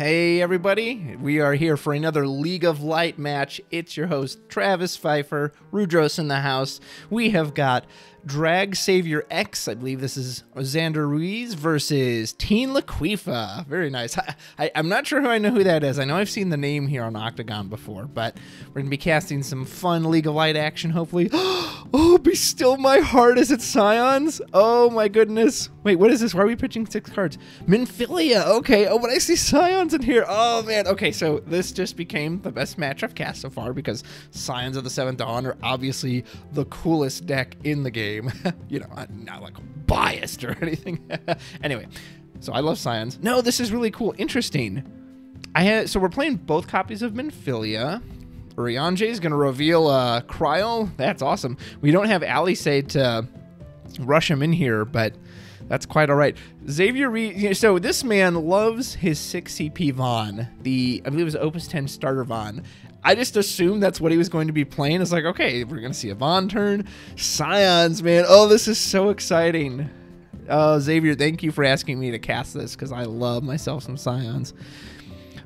Hey everybody, we are here for another League of Light match. It's your host, Travis Pfeiffer, Rudros in the house. We have got Dragsavior X, I believe this is Xander Ruiz, versus TeenLaQueefa. Very nice. I'm not sure I know who that is. I know I've seen the name here on Octagon before, but we're going to be casting some fun League of Light action, hopefully. Oh, be still my heart. Is it Scions? Oh my goodness. Wait, what is this? Why are we pitching 6 cards? Minfilia. Okay. Oh, but I see Scions in here. Oh man. Okay, so this just became the best match I've cast so far because Scions of the 7th Dawn are obviously the coolest deck in the game. You know, I'm not like biased or anything. Anyway, so I love Scions. No, this is really cool. Interesting. So we're playing both copies of Minfilia. Urianger is going to reveal Cryo. That's awesome. We don't have Althea to rush him in here, but that's quite all right. Xavier, so this man loves his 6 CP Vaughn. I believe it was Opus 10 starter Vaughn. I just assumed that's what he was going to be playing. It's like, okay, we're going to see a Vaughn turn. Scions, man. Oh, this is so exciting. Xavier, thank you for asking me to cast this because I love myself some Scions.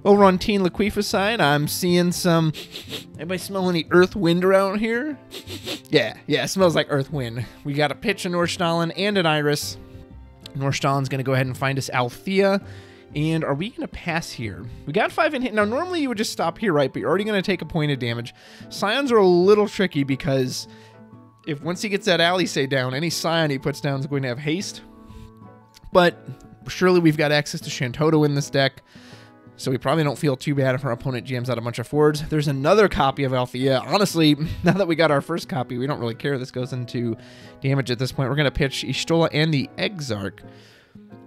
Over on TeenLaQueefa side, I'm seeing some... Anybody smell any earth wind around here? Yeah, it smells like earth wind. We got a pitch, a Nordstalin, and an Iris. Nordstallin's going to go ahead and find us Althea. And are we going to pass here? We got 5 in hit. Now, normally you would just stop here, right? But you're already going to take a point of damage. Scions are a little tricky because if once he gets that Althea down, any Scion he puts down is going to have haste. But surely we've got access to Shantoto in this deck. So we probably don't feel too bad if our opponent jams out a bunch of forwards. There's another copy of Althea. Honestly, now that we got our first copy, we don't really care. This goes into damage at this point. We're going to pitch Y'shtola and the Exarch.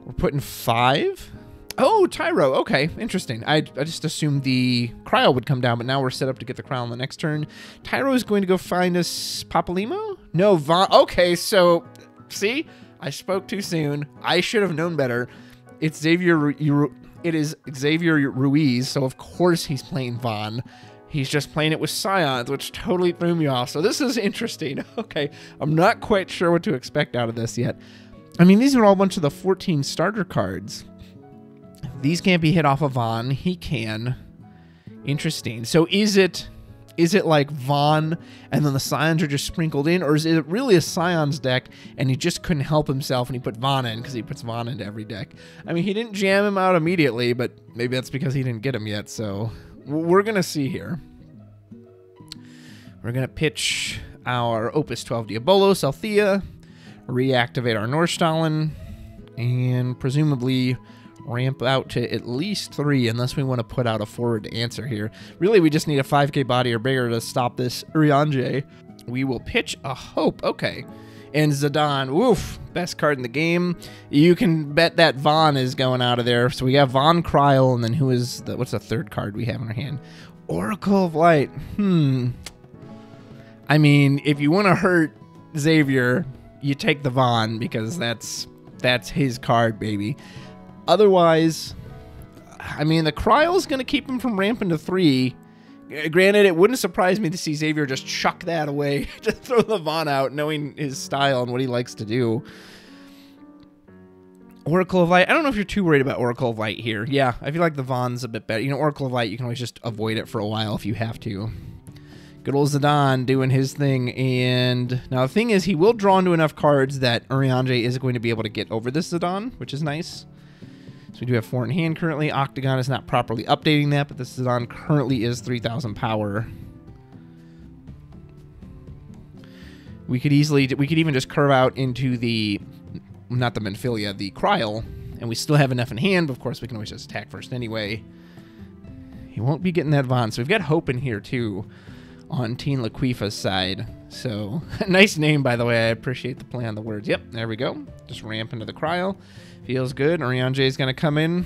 We're putting 5. Oh, Tyro. Okay, interesting. I just assumed the Cryo would come down, but now we're set up to get the Cryo on the next turn. Tyro is going to go find us Papalimo? No, Vaughn. Okay, so, see? I spoke too soon. I should have known better. It's Xavier... It is Xavier Ruiz, so of course he's playing Vaughn. He's just playing it with Scions, which totally threw me off. So this is interesting. Okay, I'm not quite sure what to expect out of this yet. I mean, these are all a bunch of the 14 starter cards. These can't be hit off of Vaughn. He can. Interesting. So is it like Vaughn and then the Scions are just sprinkled in, or is it really a Scions deck and he just couldn't help himself and he put Vaughn in because he puts Vaughn into every deck? I mean, he didn't jam him out immediately, but maybe that's because he didn't get him yet. So we're going to see here. We're going to pitch our Opus 12 Diabolos, Althea, reactivate our Nordstalin, and presumably ramp out to at least 3 unless we want to put out a forward answer here. Really, we just need a 5k body or bigger to stop this Urianger. We will pitch a Hope. Okay. And Zidane, woof, best card in the game. You can bet that Vaughn is going out of there. So we have Vaughn, Cryo, and then who is the, what's the third card we have in our hand? Oracle of Light. I mean, if you want to hurt Xavier, you take the Vaughn because that's his card, baby. Otherwise, I mean, the Cryo is going to keep him from ramping to 3. Granted, it wouldn't surprise me to see Xavier just chuck that away, just throw the Vaughn out, knowing his style and what he likes to do. Oracle of Light. I don't know if you're too worried about Oracle of Light here. Yeah, I feel like the Vaughn's a bit better. You know, Oracle of Light, you can always just avoid it for a while if you have to. Good old Zidane doing his thing. And now the thing is, he will draw into enough cards that Urianger is going to be able to get over this Zidane, which is nice. So we do have 4 in hand currently. Octagon is not properly updating that, but this Zidane currently is 3,000 power. We could even just curve out into the, not the Minfilia, the Cryo, and we still have enough in hand, but of course we can always just attack first anyway. He won't be getting that Vaughn, so we've got Hope in here too on TeenLaQueefa's side. So, nice name, by the way. I appreciate the play on the words. Yep, there we go. Just ramp into the Cryo. Feels good. Urianger is going to come in.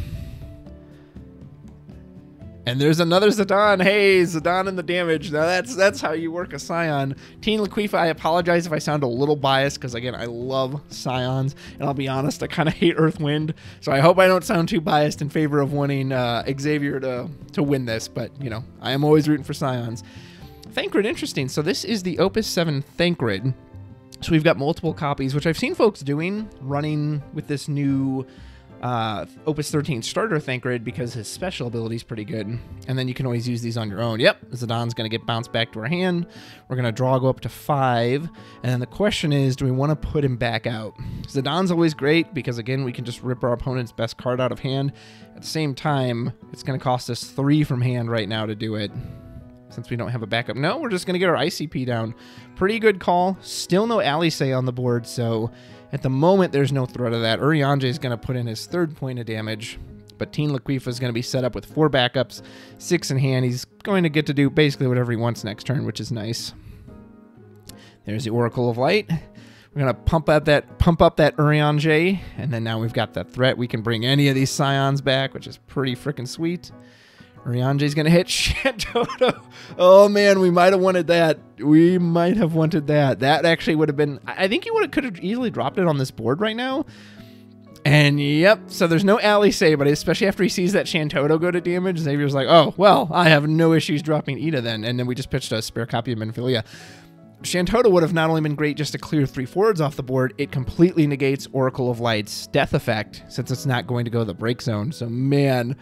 And there's another Zidane. Hey, Zidane and the damage. Now that's how you work a Scion. TeenLaQueefa, I apologize if I sound a little biased, because again, I love Scions. And I'll be honest, I kind of hate Earthwind. So I hope I don't sound too biased in favor of wanting Xavier to win this. But, you know, I am always rooting for Scions. Thancred, interesting. So this is the Opus 7 Thancred. So we've got multiple copies, which I've seen folks doing, running with this new Opus 13 starter Thancred because his special ability is pretty good. And then you can always use these on your own. Yep, Zidane's going to get bounced back to our hand. We're going to draw, go up to 5. And then the question is, do we want to put him back out? Zidane's always great because, again, we can just rip our opponent's best card out of hand. At the same time, it's going to cost us 3 from hand right now to do it, since we don't have a backup. No, we're just going to get our ICP down. Pretty good call. Still no Althea on the board, so at the moment, there's no threat of that. Urianger is going to put in his 3rd point of damage, but TeenLaQueefa is going to be set up with 4 backups, 6 in hand. He's going to get to do basically whatever he wants next turn, which is nice. There's the Oracle of Light. We're going to pump up that Urianger, and then now we've got that threat. We can bring any of these Scions back, which is pretty freaking sweet. Urianger's going to hit Shantoto. Oh, man, we might have wanted that. We might have wanted that. That actually would have been... I think you could have easily dropped it on this board right now. And, yep, so there's no Althea, but especially after he sees that Shantoto go to damage, Xavier's like, oh, well, I have no issues dropping Ida then. And then we just pitched a spare copy of Minfilia. Shantoto would have not only been great just to clear 3 forwards off the board, it completely negates Oracle of Light's death effect, since it's not going to go to the break zone. So, man...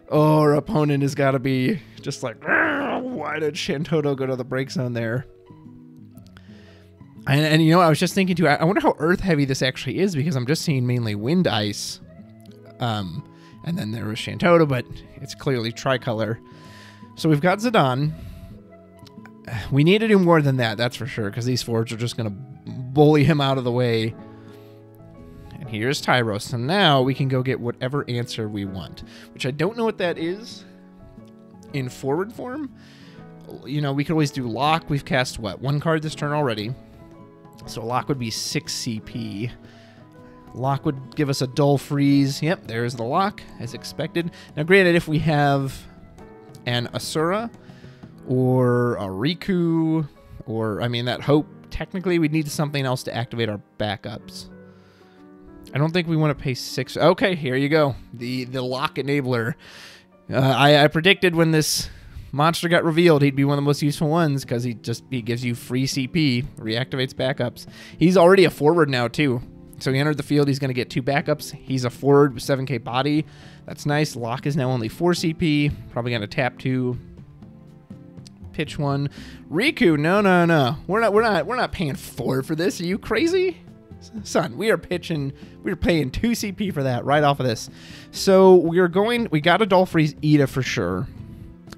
oh, our opponent has got to be just like, why did Shantoto go to the break zone there? And you know, I was just thinking too, I wonder how earth heavy this actually is, because I'm just seeing mainly wind ice. And then there was Shantoto, but it's clearly tricolor. So we've got Zidane. We need to do more than that, that's for sure, because these forwards are just going to bully him out of the way. And here's Tyro. So now we can go get whatever answer we want, which I don't know what that is in forward form. You know, we could always do Locke. We've cast, what, 1 card this turn already. So Locke would be 6 CP. Locke would give us a dull freeze. Yep, there's the Locke, as expected. Now, granted, if we have an Asura or a Riku, or, I mean, that Hope, technically we'd need something else to activate our backups. I don't think we want to pay 6. Okay, here you go. The Locke enabler. I predicted when this monster got revealed, he'd be one of the most useful ones, because he gives you free CP, reactivates backups. He's already a forward now, too. So he entered the field, he's going to get 2 backups. He's a forward with 7k body. That's nice. Locke is now only 4 CP. Probably going to tap 2. Pitch 1. Riku, no. We're not paying 4 for this. Are you crazy? Son, we are paying 2 CP for that right off of this. So we got a Dull Freeze Ida for sure.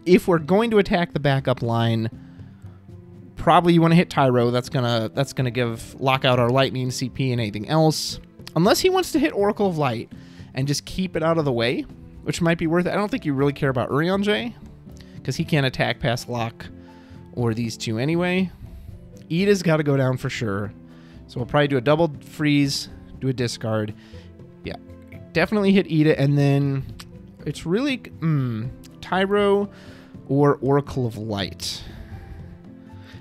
If we're going to attack the backup line, probably you want to hit Tyro. That's gonna give lock out our lightning CP and anything else. Unless he wants to hit Oracle of Light and just keep it out of the way, which might be worth it. I don't think you really care about Urianger, because he can't attack past Locke or these 2 anyway. Ida's got to go down for sure. So we'll probably do a double freeze, do a discard. Yeah, definitely hit Ida, and then it's really Tyro or Oracle of Light.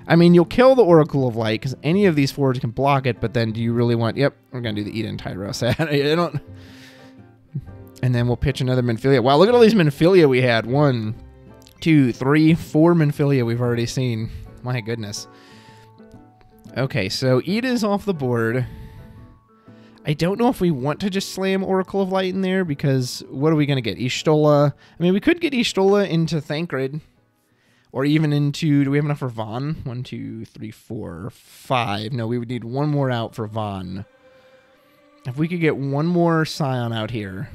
I mean, you'll kill the Oracle of Light, because any of these forwards can block it, but then do you really want... Yep, we're going to do the Ida and Tyro. So I don't... And then we'll pitch another Minfilia. Wow, look at all these Minfilia we had. 1, 2, 3, 4 Minfilia we've already seen. My goodness. Okay, so Ida's off the board. I don't know if we want to just slam Oracle of Light in there, because what are we going to get? Y'shtola. I mean, we could get Y'shtola into Thancred, or even into... Do we have enough for Vaughn? 1, 2, 3, 4, 5. No, we would need 1 more out for Vaughn. If we could get 1 more Scion out here,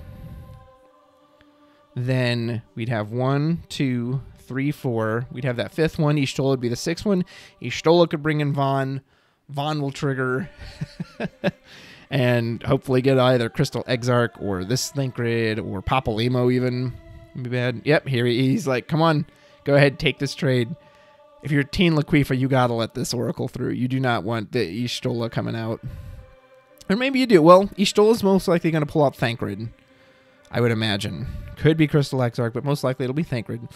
then we'd have 1, 2, 3, 4. We'd have that 5th one. Y'shtola would be the 6th one. Y'shtola could bring in Vaughn. Vaughn will trigger. And hopefully get either Crystal Exarch or this Thancred or Papalymo even. Be bad. Yep, here he's like, come on, go ahead, take this trade. If you're TeenLaQueefa, you gotta let this Oracle through. You do not want the Y'shtola coming out. Or maybe you do. Well, Y'shtola's most likely going to pull out Thancred, I would imagine. Could be Crystal Exarch, but most likely it'll be Thancred.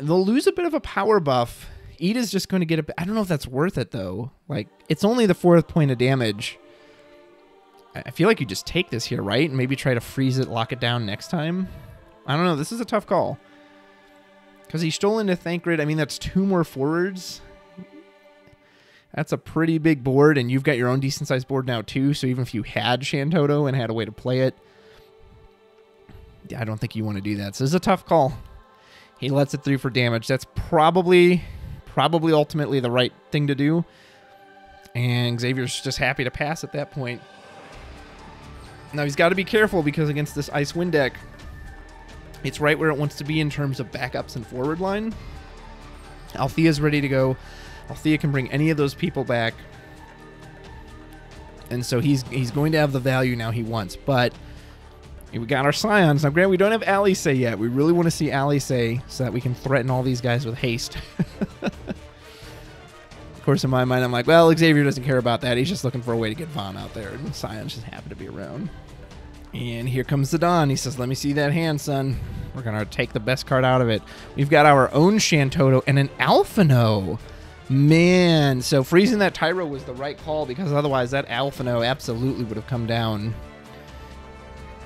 They'll lose a bit of a power buff. Ida's just going to get a... I don't know if that's worth it, though. Like, it's only the 4th point of damage. I feel like you just take this here, right? And maybe try to freeze it, lock it down next time. I don't know. This is a tough call. Because he's stolen to Thancred. I mean, that's 2 more forwards. That's a pretty big board, and you've got your own decent-sized board now, too. So even if you had Shantoto and had a way to play it, I don't think you want to do that. So it's a tough call. He lets it through for damage. That's probably ultimately the right thing to do. And Xavier's just happy to pass at that point. Now he's got to be careful because against this Ice Wind deck, it's right where it wants to be in terms of backups and forward line. Althea's ready to go. Althea can bring any of those people back. And so he's going to have the value now he wants. But we got our Scions. Now, granted, we don't have Althea yet. We really want to see Althea so that we can threaten all these guys with haste. Of course, in my mind, I'm like, well, Xavier doesn't care about that. He's just looking for a way to get Vaughn out there. And Scions just happen to be around. And here comes Zidane. He says, let me see that hand, son. We're going to take the best card out of it. We've got our own Shantoto and an Alphino. Man, so freezing that Tyro was the right call because otherwise that Alphino absolutely would have come down.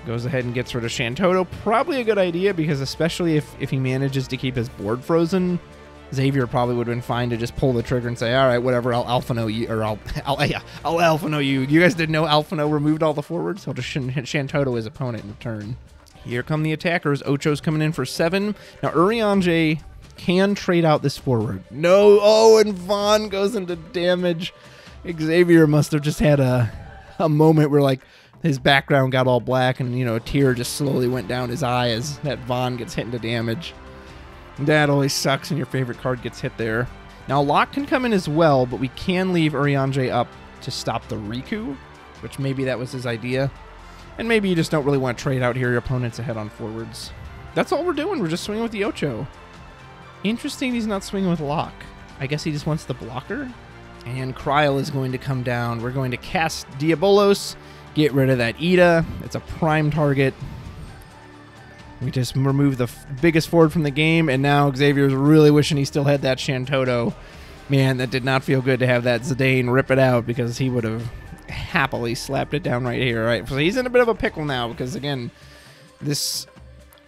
Goes ahead and gets rid of Shantoto. Probably a good idea because especially if he manages to keep his board frozen, Xavier probably would have been fine to just pull the trigger and say, all right, whatever, I'll Alphino you, or I'll Alphino you. You guys didn't know Alphino removed all the forwards? He'll just Shantoto his opponent in turn. Here come the attackers. Ocho's coming in for 7. Now, Urianger can trade out this forward. No, oh, and Vaughn goes into damage. Xavier must have just had a moment where, like, his background got all black and, you know, a tear just slowly went down his eye as that Vaughn gets hit into damage. That always sucks when your favorite card gets hit there. Now, Locke can come in as well, but we can leave Urianger up to stop the Riku, which maybe that was his idea. And maybe you just don't really want to trade out here your opponent's ahead on forwards. That's all we're doing. We're just swinging with the Ocho. Interesting he's not swinging with Locke. I guess he just wants the blocker. And Kryl is going to come down. We're going to cast Diabolos, get rid of that Ida. It's a prime target. We just remove the biggest forward from the game, and now Xavier's really wishing he still had that Shantoto. Man, that did not feel good to have that Zidane rip it out because he would have happily slapped it down right here. Right, so he's in a bit of a pickle now because, again, this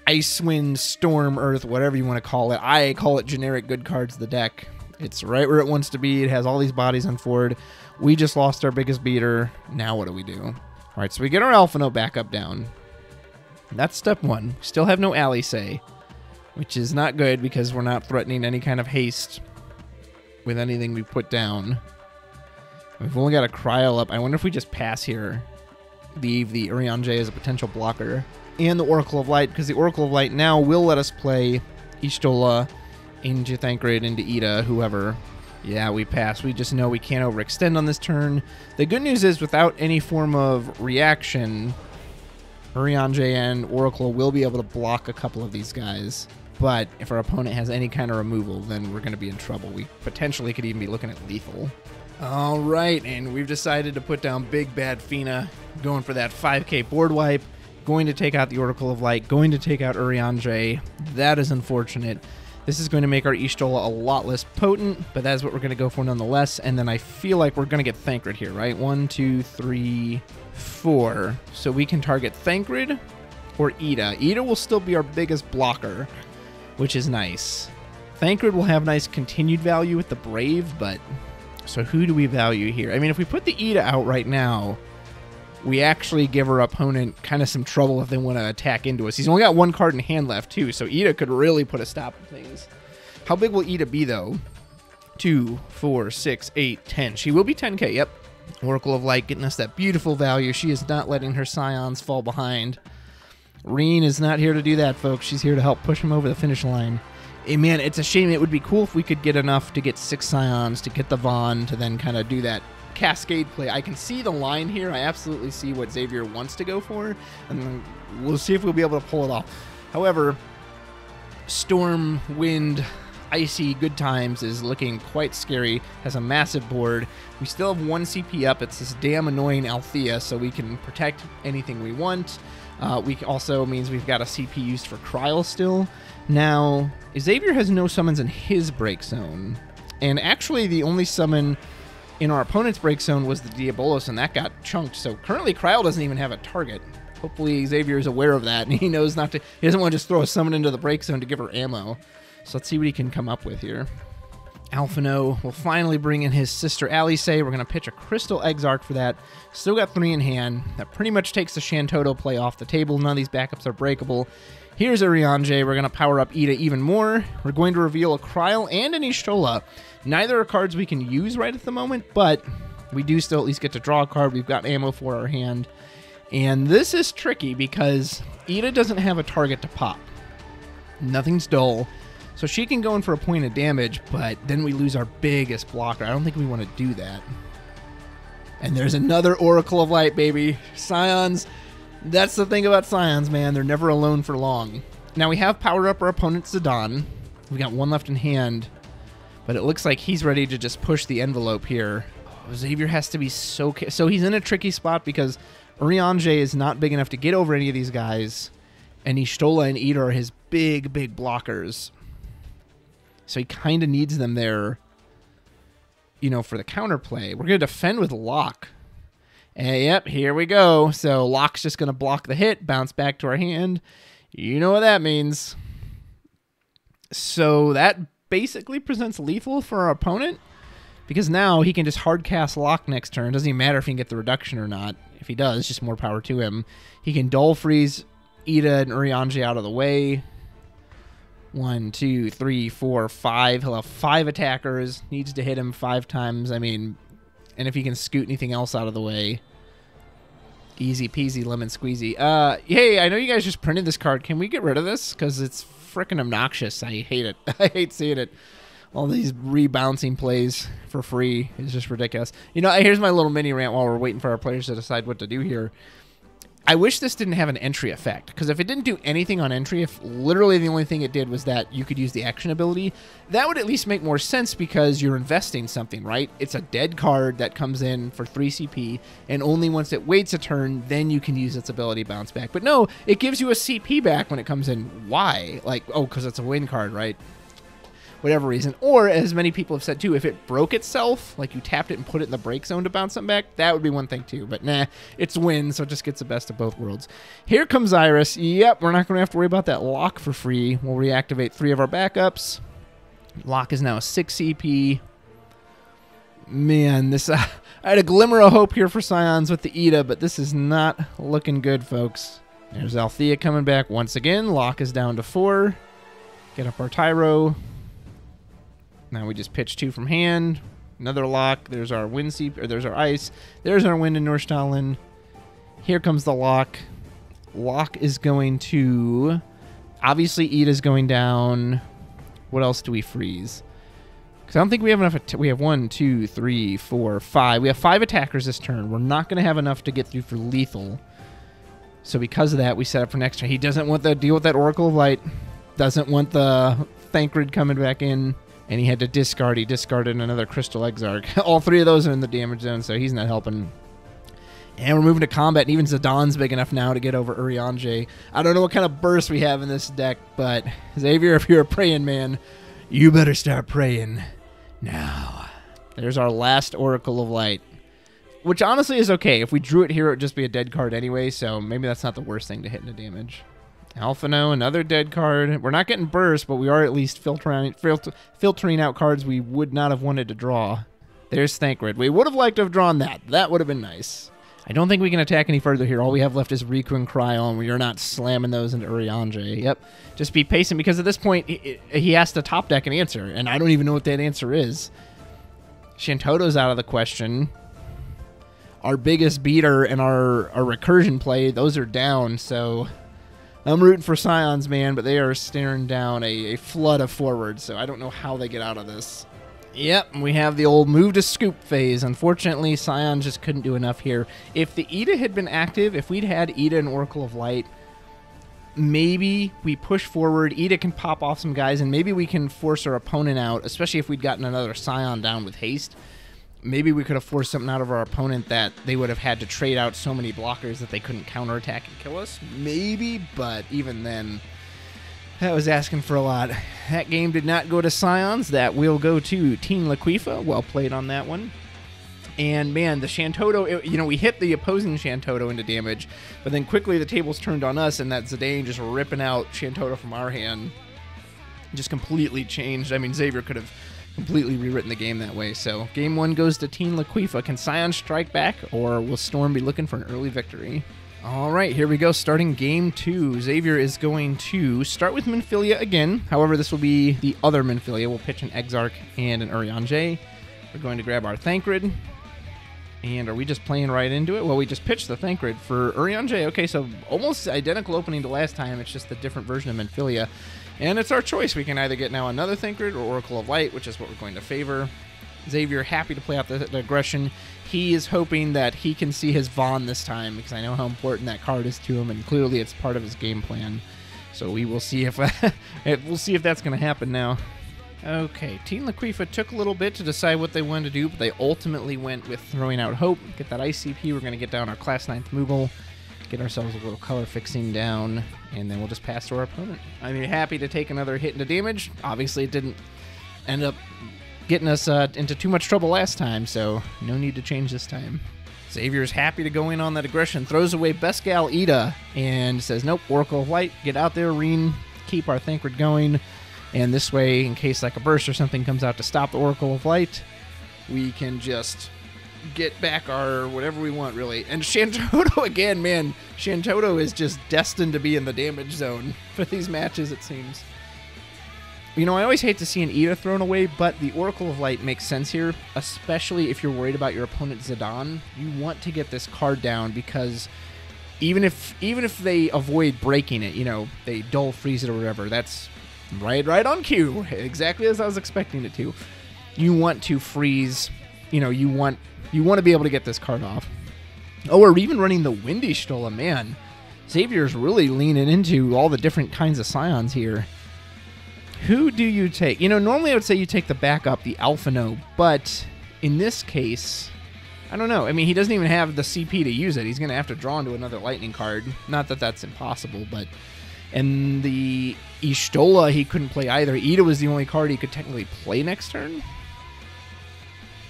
Ice Wind, Storm, Earth, whatever you want to call it, I call it generic good cards of the deck. It's right where it wants to be. It has all these bodies on forward. We just lost our biggest beater. Now what do we do? All right, so we get our Alphino back up down. That's step 1. We still have no Althea, which is not good because we're not threatening any kind of haste with anything we put down. We've only got a Kryl up. I wonder if we just pass here, leave the Urianger as a potential blocker, and the Oracle of Light, because the Oracle of Light now will let us play Y'shtola into Thancred, into Ida, whoever. Yeah, we pass. We just know we can't overextend on this turn. The good news is without any form of reaction, Urianger and Oracle will be able to block a couple of these guys. But if our opponent has any kind of removal, then we're going to be in trouble. We potentially could even be looking at lethal. All right, and we've decided to put down Big Bad Fina, going for that 5k board wipe, going to take out the Oracle of Light, going to take out Urianger. That is unfortunate. This is going to make our Y'shtola a lot less potent, but that's what we're going to go for nonetheless. And then I feel like we're going to get Thancred here, right? 1, 2, 3, 4. So we can target Thancred or Ida. Ida will still be our biggest blocker, which is nice. Thancred will have nice continued value with the Brave, but so who do we value here? I mean, if we put the Ida out right now, we actually give our opponent kind of some trouble if they want to attack into us. He's only got 1 card in hand left, too, so Ida could really put a stop to things. How big will Ida be, though? 2, 4, 6, 8, 10. She will be 10k, yep. Oracle of Light getting us that beautiful value. She is not letting her Scions fall behind. Reen is not here to do that, folks. She's here to help push him over the finish line. And man, it's a shame. It would be cool if we could get enough to get 6 Scions, to get the Vaughn, to then kind of do that cascade play. I can see the line here. I absolutely see what Xavier wants to go for, and we'll see if we'll be able to pull it off. However, Storm, Wind, Icy, Good Times is looking quite scary. Has a massive board. We still have 1 CP up. It's this damn annoying Althea, so we can protect anything we want. We also means we've got a CP used for Kryl still. Now, Xavier has no summons in his break zone, and actually the only summon in our opponent's break zone was the Diabolos, and that got chunked. So currently, Kryl doesn't even have a target. Hopefully, Xavier is aware of that, and he knows not to. He doesn't want to just throw a summon into the break zone to give her ammo. So let's see what he can come up with here. Alphino will finally bring in his sister Alice. We're going to pitch a Crystal Exarch for that. Still got 3 in hand. That pretty much takes the Shantoto play off the table. None of these backups are breakable. Here's Urianger. We're going to power up Ida even more. We're going to reveal a Kryl and an Y'shtola. Neither are cards we can use right at the moment, but we do still at least get to draw a card. We've got ammo for our hand. And this is tricky because Ida doesn't have a target to pop. Nothing's dull. So she can go in for a point of damage, but then we lose our biggest blocker. I don't think we want to do that. And there's another Oracle of Light, baby. Scions. That's the thing about Scions, man. They're never alone for long. Now we have powered up our opponent, Zidane. We got 1 left in hand, but it looks like he's ready to just push the envelope here. Oh, Xavier has to be so he's in a tricky spot because Urianger is not big enough to get over any of these guys, and Y'shtola and Ida are his big blockers. So he kind of needs them there, you know, for the counterplay. We're going to defend with Locke. And yep, here we go. So Locke's just going to block the hit, bounce back to our hand. You know what that means. So that basically presents lethal for our opponent, because now he can just hard cast Locke next turn. Doesn't even matter if he can get the reduction or not. If he does, just more power to him. He can dull freeze Ida and Urianger out of the way. 1, 2, 3, 4, 5. He'll have 5 attackers. Needs to hit him 5 times. I mean, and if he can scoot anything else out of the way, easy peasy lemon squeezy. Hey, I know you guys just printed this card. Can we get rid of this? Because it's freaking obnoxious. I hate it. I hate seeing it. All these rebouncing plays for free is just ridiculous. You know, here's my little mini rant while we're waiting for our players to decide what to do here. I wish this didn't have an entry effect, because if it didn't do anything on entry, if literally the only thing it did was that you could use the action ability, that would at least make more sense, because you're investing something, right? It's a dead card that comes in for 3 CP, and only once it waits a turn, then you can use its ability bounce back. But no, it gives you a CP back when it comes in. Why? Like, oh, because it's a win card, right? Whatever reason. Or, as many people have said too, if it broke itself, like you tapped it and put it in the break zone to bounce something back, that would be one thing too. But nah, it's win, so it just gets the best of both worlds. Here comes Iris. Yep, we're not going to have to worry about that Locke for free. We'll reactivate 3 of our backups. Locke is now a 6 CP. Man, this I had a glimmer of hope here for Scions with the Ida, but this is not looking good, folks. There's Althea coming back once again. Locke is down to 4. Get up our Tyro. Now we just pitch 2 from hand. Another Locke. There's our wind seep, or there's our ice. There's our wind in Norstalen. Here comes the Locke. Locke is going to... Obviously, Ida's going down. What else do we freeze? Because I don't think we have enough... We have 1, 2, 3, 4, 5. We have 5 attackers this turn. We're not going to have enough to get through for lethal. So because of that, we set up for next turn. He doesn't want to deal with that Oracle of Light. Doesn't want the Thancred coming back in. And he had to discard. He discarded another Crystal Exarch. All 3 of those are in the damage zone, so he's not helping. And we're moving to combat, and even Zidane's big enough now to get over Urianger. I don't know what kind of burst we have in this deck, but Xavier, if you're a praying man, you better start praying now. There's our last Oracle of Light, which honestly is okay. If we drew it here, it would just be a dead card anyway, so maybe that's not the worst thing to hit into damage. Alphino, another dead card. We're not getting burst, but we are at least filtering out cards we would not have wanted to draw. There's Thancred. We would have liked to have drawn that. That would have been nice. I don't think we can attack any further here. All we have left is Riku and Cryo, and we are not slamming those into Urianger. Yep. Just be patient, because at this point, he has to top deck an answer, and I don't even know what that answer is. Shantoto's out of the question. Our biggest beater and our recursion play, those are down, so... I'm rooting for Scions, man, but they are staring down a flood of forwards, so I don't know how they get out of this. Yep, we have the old move to scoop phase. Unfortunately, Scions just couldn't do enough here. If the Ida had been active, if we'd had Ida and Oracle of Light, maybe we push forward, Ida can pop off some guys, and maybe we can force our opponent out, especially if we'd gotten another Scion down with haste. Maybe we could have forced something out of our opponent that they would have had to trade out so many blockers that they couldn't counterattack and kill us. Maybe, but even then, that was asking for a lot. That game did not go to Scions. That will go to TeenLaQueefa. Well played on that one. And man, the Shantoto, you know, we hit the opposing Shantoto into damage, but then quickly the tables turned on us, and that Zidane just ripping out Shantoto from our hand just completely changed. I mean, Xavier could have completely rewritten the game that way. So game 1 goes to TeenLaQueefa. Can Scions strike back, or will Storm be looking for an early victory? All right, here we go. Starting game 2. Xavier is going to start with Minfilia again. However, this will be the other Minfilia. We'll pitch an Exarch and an Urianger. We're going to grab our Thancred. And are we just playing right into it? Well, we just pitched the Thancred for Urianger. Okay, so almost identical opening to last time. It's just a different version of Minfilia. And it's our choice. We can either get now another Thancred or Oracle of Light, which is what we're going to favor. Xavier happy to play out the aggression. He is hoping that he can see his Vaughn this time, because I know how important that card is to him, and clearly it's part of his game plan. So we will see if that's going to happen now. Okay, TeenLaQueefa took a little bit to decide what they wanted to do, but they ultimately went with throwing out Hope. Get that ICP. We're going to get down our Class 9th Moogle, get ourselves a little color fixing down, and then we'll just pass to our opponent. I'm happy to take another hit into damage. Obviously, it didn't end up getting us into too much trouble last time, so no need to change this time. Xavier's happy to go in on that aggression, throws away Beskal Ida, and says, nope, Oracle of Light, get out there, Reen, keep our Thancred going, and this way, in case like a burst or something comes out to stop the Oracle of Light, we can just get back our whatever we want, really. And Shantoto again, man, Shantoto is just destined to be in the damage zone for these matches, it seems. You know, I always hate to see an Ida thrown away, but the Oracle of Light makes sense here, especially if you're worried about your opponent Zidane. You want to get this card down because even if they avoid breaking it, you know, they dull freeze it or whatever, that's right on cue, exactly as I was expecting it to. You want to freeze, you know, you want to be able to get this card off. Oh, we're even running the Windy Stola, man. Xavier's really leaning into all the different kinds of Scions here. Who do you take? You know, normally I would say you take the backup, the Alphino, but in this case, I don't know. I mean, he doesn't even have the CP to use it. He's going to have to draw into another lightning card. Not that that's impossible, but... And the Y'shtola he couldn't play either. Ida was the only card he could technically play next turn.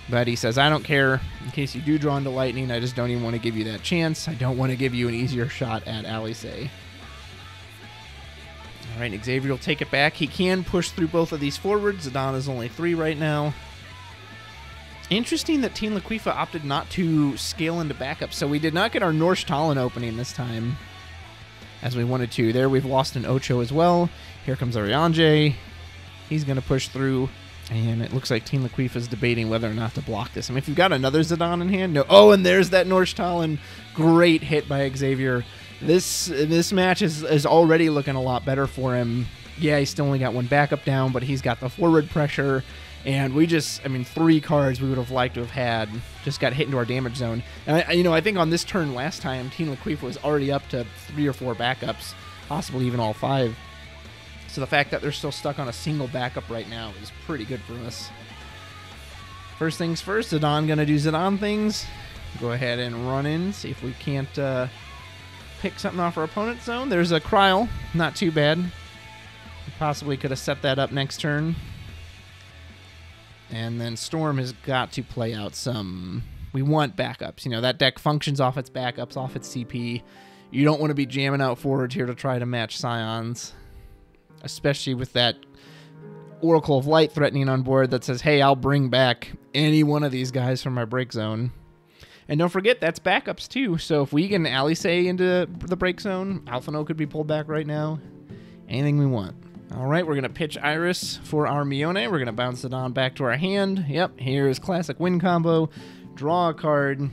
But he says, I don't care. In case you do draw into lightning, I just don't even want to give you that chance. I don't want to give you an easier shot at Althea. All right, Xavier will take it back. He can push through both of these forwards. Zidane is only 3 right now. Interesting that TeenLaQueefa opted not to scale into backup. So we did not get our Norse Talon opening this time as we wanted to. There we've lost an Ocho as well. Here comes Urianger. He's going to push through. And it looks like TeenLaQueefa is debating whether or not to block this. I mean, if you've got another Zidane in hand, no. Oh, and there's that Norse Talon. Great hit by Xavier. This match is already looking a lot better for him. Yeah, he's still only got 1 backup down, but he's got the forward pressure. And we just, I mean, 3 cards we would have liked to have had just got hit into our damage zone. And, I think on this turn last time, TeenLaQueefa was already up to 3 or 4 backups, possibly even all 5. So the fact that they're still stuck on a single backup right now is pretty good for us. First things first, Zidane going to do Zidane things. Go ahead and run in, see if we can't pick something off our opponent's zone. There's a Kryl, not too bad. We possibly could have set that up next turn. And then Storm has got to play out some... We want backups. You know, that deck functions off its backups, off its CP. You don't want to be jamming out forwards here to try to match Scions. Especially with that Oracle of Light threatening on board that says, hey, I'll bring back any one of these guys from my break zone. And don't forget, that's backups too. So if we get an Althea into the break zone, Alphino could be pulled back right now. Anything we want. All right, we're going to pitch Iris for our Mione. We're going to bounce it on back to our hand. Yep, here's classic win combo. Draw a card.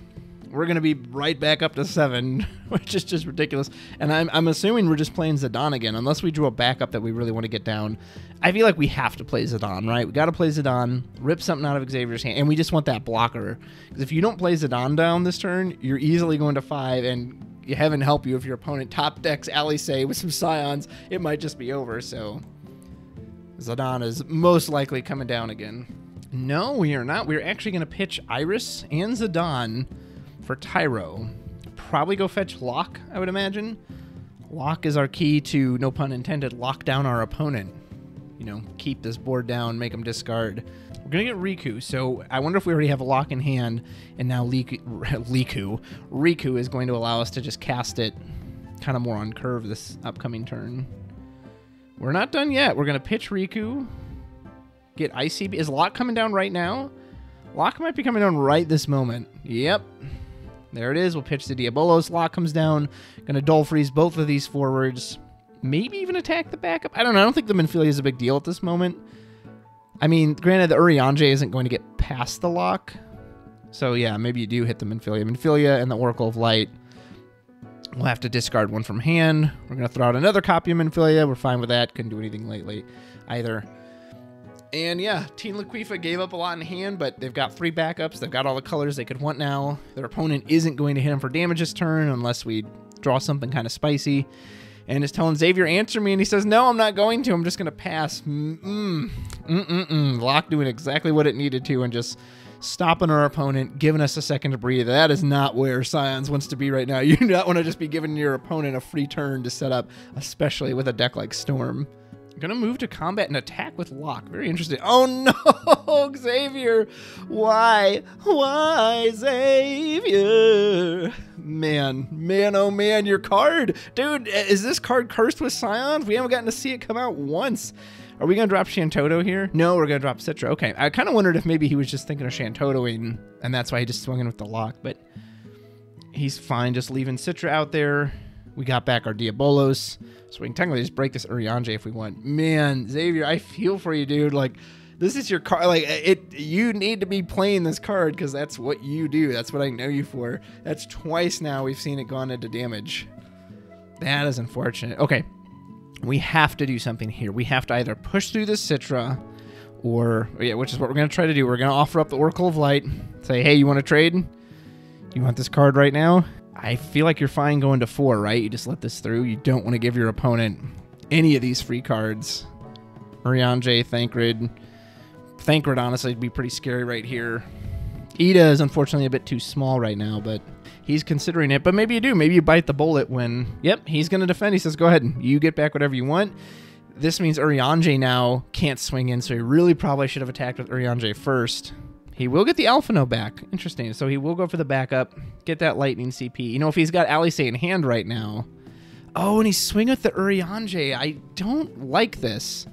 We're going to be right back up to 7, which is just ridiculous. And I'm assuming we're just playing Zidane again, unless we drew a backup that we really want to get down. I feel like we have to play Zidane, right? We got to play Zidane, rip something out of Xavier's hand, and we just want that blocker. Because if you don't play Zidane down this turn, you're easily going to 5, and heaven help you if your opponent top decks Althea with some Scions, it might just be over. So Zidane is most likely coming down again. No, we are not. We're actually going to pitch Iris and Zidane for Tyro. Probably go fetch Locke, I would imagine. Locke is our key to, no pun intended, lock down our opponent. You know, keep this board down, make them discard. We're going to get Riku, so I wonder if we already have a Locke in hand, and now Riku is going to allow us to just cast it kind of more on curve this upcoming turn. We're not done yet. We're going to pitch Riku. get ICB. Is Locke coming down right now? Locke might be coming down right this moment. Yep. There it is. We'll pitch the Diabolos. Locke comes down. Gonna dull freeze both of these forwards. Maybe even attack the backup. I don't know. I don't think the Minfilia is a big deal at this moment. I mean, granted, the Urianger isn't going to get past the Locke. So yeah, maybe you do hit the Minfilia. Minfilia and the Oracle of Light. We'll have to discard one from hand. We're going to throw out another copy of Minfilia. We're fine with that. Couldn't do anything lately either. And yeah, TeenLaQueefa gave up a lot in hand, but they've got 3 backups. They've got all the colors they could want now. Their opponent isn't going to hit them for damage this turn unless we draw something kind of spicy. And is telling Xavier, answer me, and he says, no, I'm not going to. I'm just going to pass. Locke doing exactly what it needed to and just stopping our opponent, giving us a second to breathe. That is not where Scions wants to be right now. You do not want to just be giving your opponent a free turn to set up, especially with a deck like Storm. Gonna move to combat and attack with Locke. Very interesting. Oh no, Xavier. Why? Why, Xavier? Man, oh man, your card. Dude, is this card cursed with Scions? We haven't gotten to see it come out once. Are we gonna drop Shantoto here? No, we're gonna drop Citra. Okay, I kind of wondered if maybe he was just thinking of Shantotoing, and that's why he just swung in with the Locke, but he's fine just leaving Citra out there. We got back our Diabolos, so we can technically just break this Urianger if we want. Man, Xavier, I feel for you, dude. Like, this is your card. Like, you need to be playing this card because that's what you do. That's what I know you for. That's twice now we've seen it gone into damage. That is unfortunate. Okay, we have to do something here. We have to either push through this Citra or, yeah, which is what we're going to try to do. We're going to offer up the Oracle of Light. Say, hey, you want to trade? You want this card right now? I feel like you're fine going to 4, right? You just let this through. You don't want to give your opponent any of these free cards. Urianger, Thancred. Thancred, honestly, would be pretty scary right here. Ida is unfortunately a bit too small right now, but he's considering it. But maybe you do. Maybe you bite the bullet when, yep, he's going to defend. He says, go ahead. You get back whatever you want. This means Urianger now can't swing in, so he really probably should have attacked with Urianger first. He will get the Alphino back. Interesting. So he will go for the backup, get that Lightning CP. You know, if he's got Althea in hand right now. Oh, and he's swinging with the Urianger. I don't like this.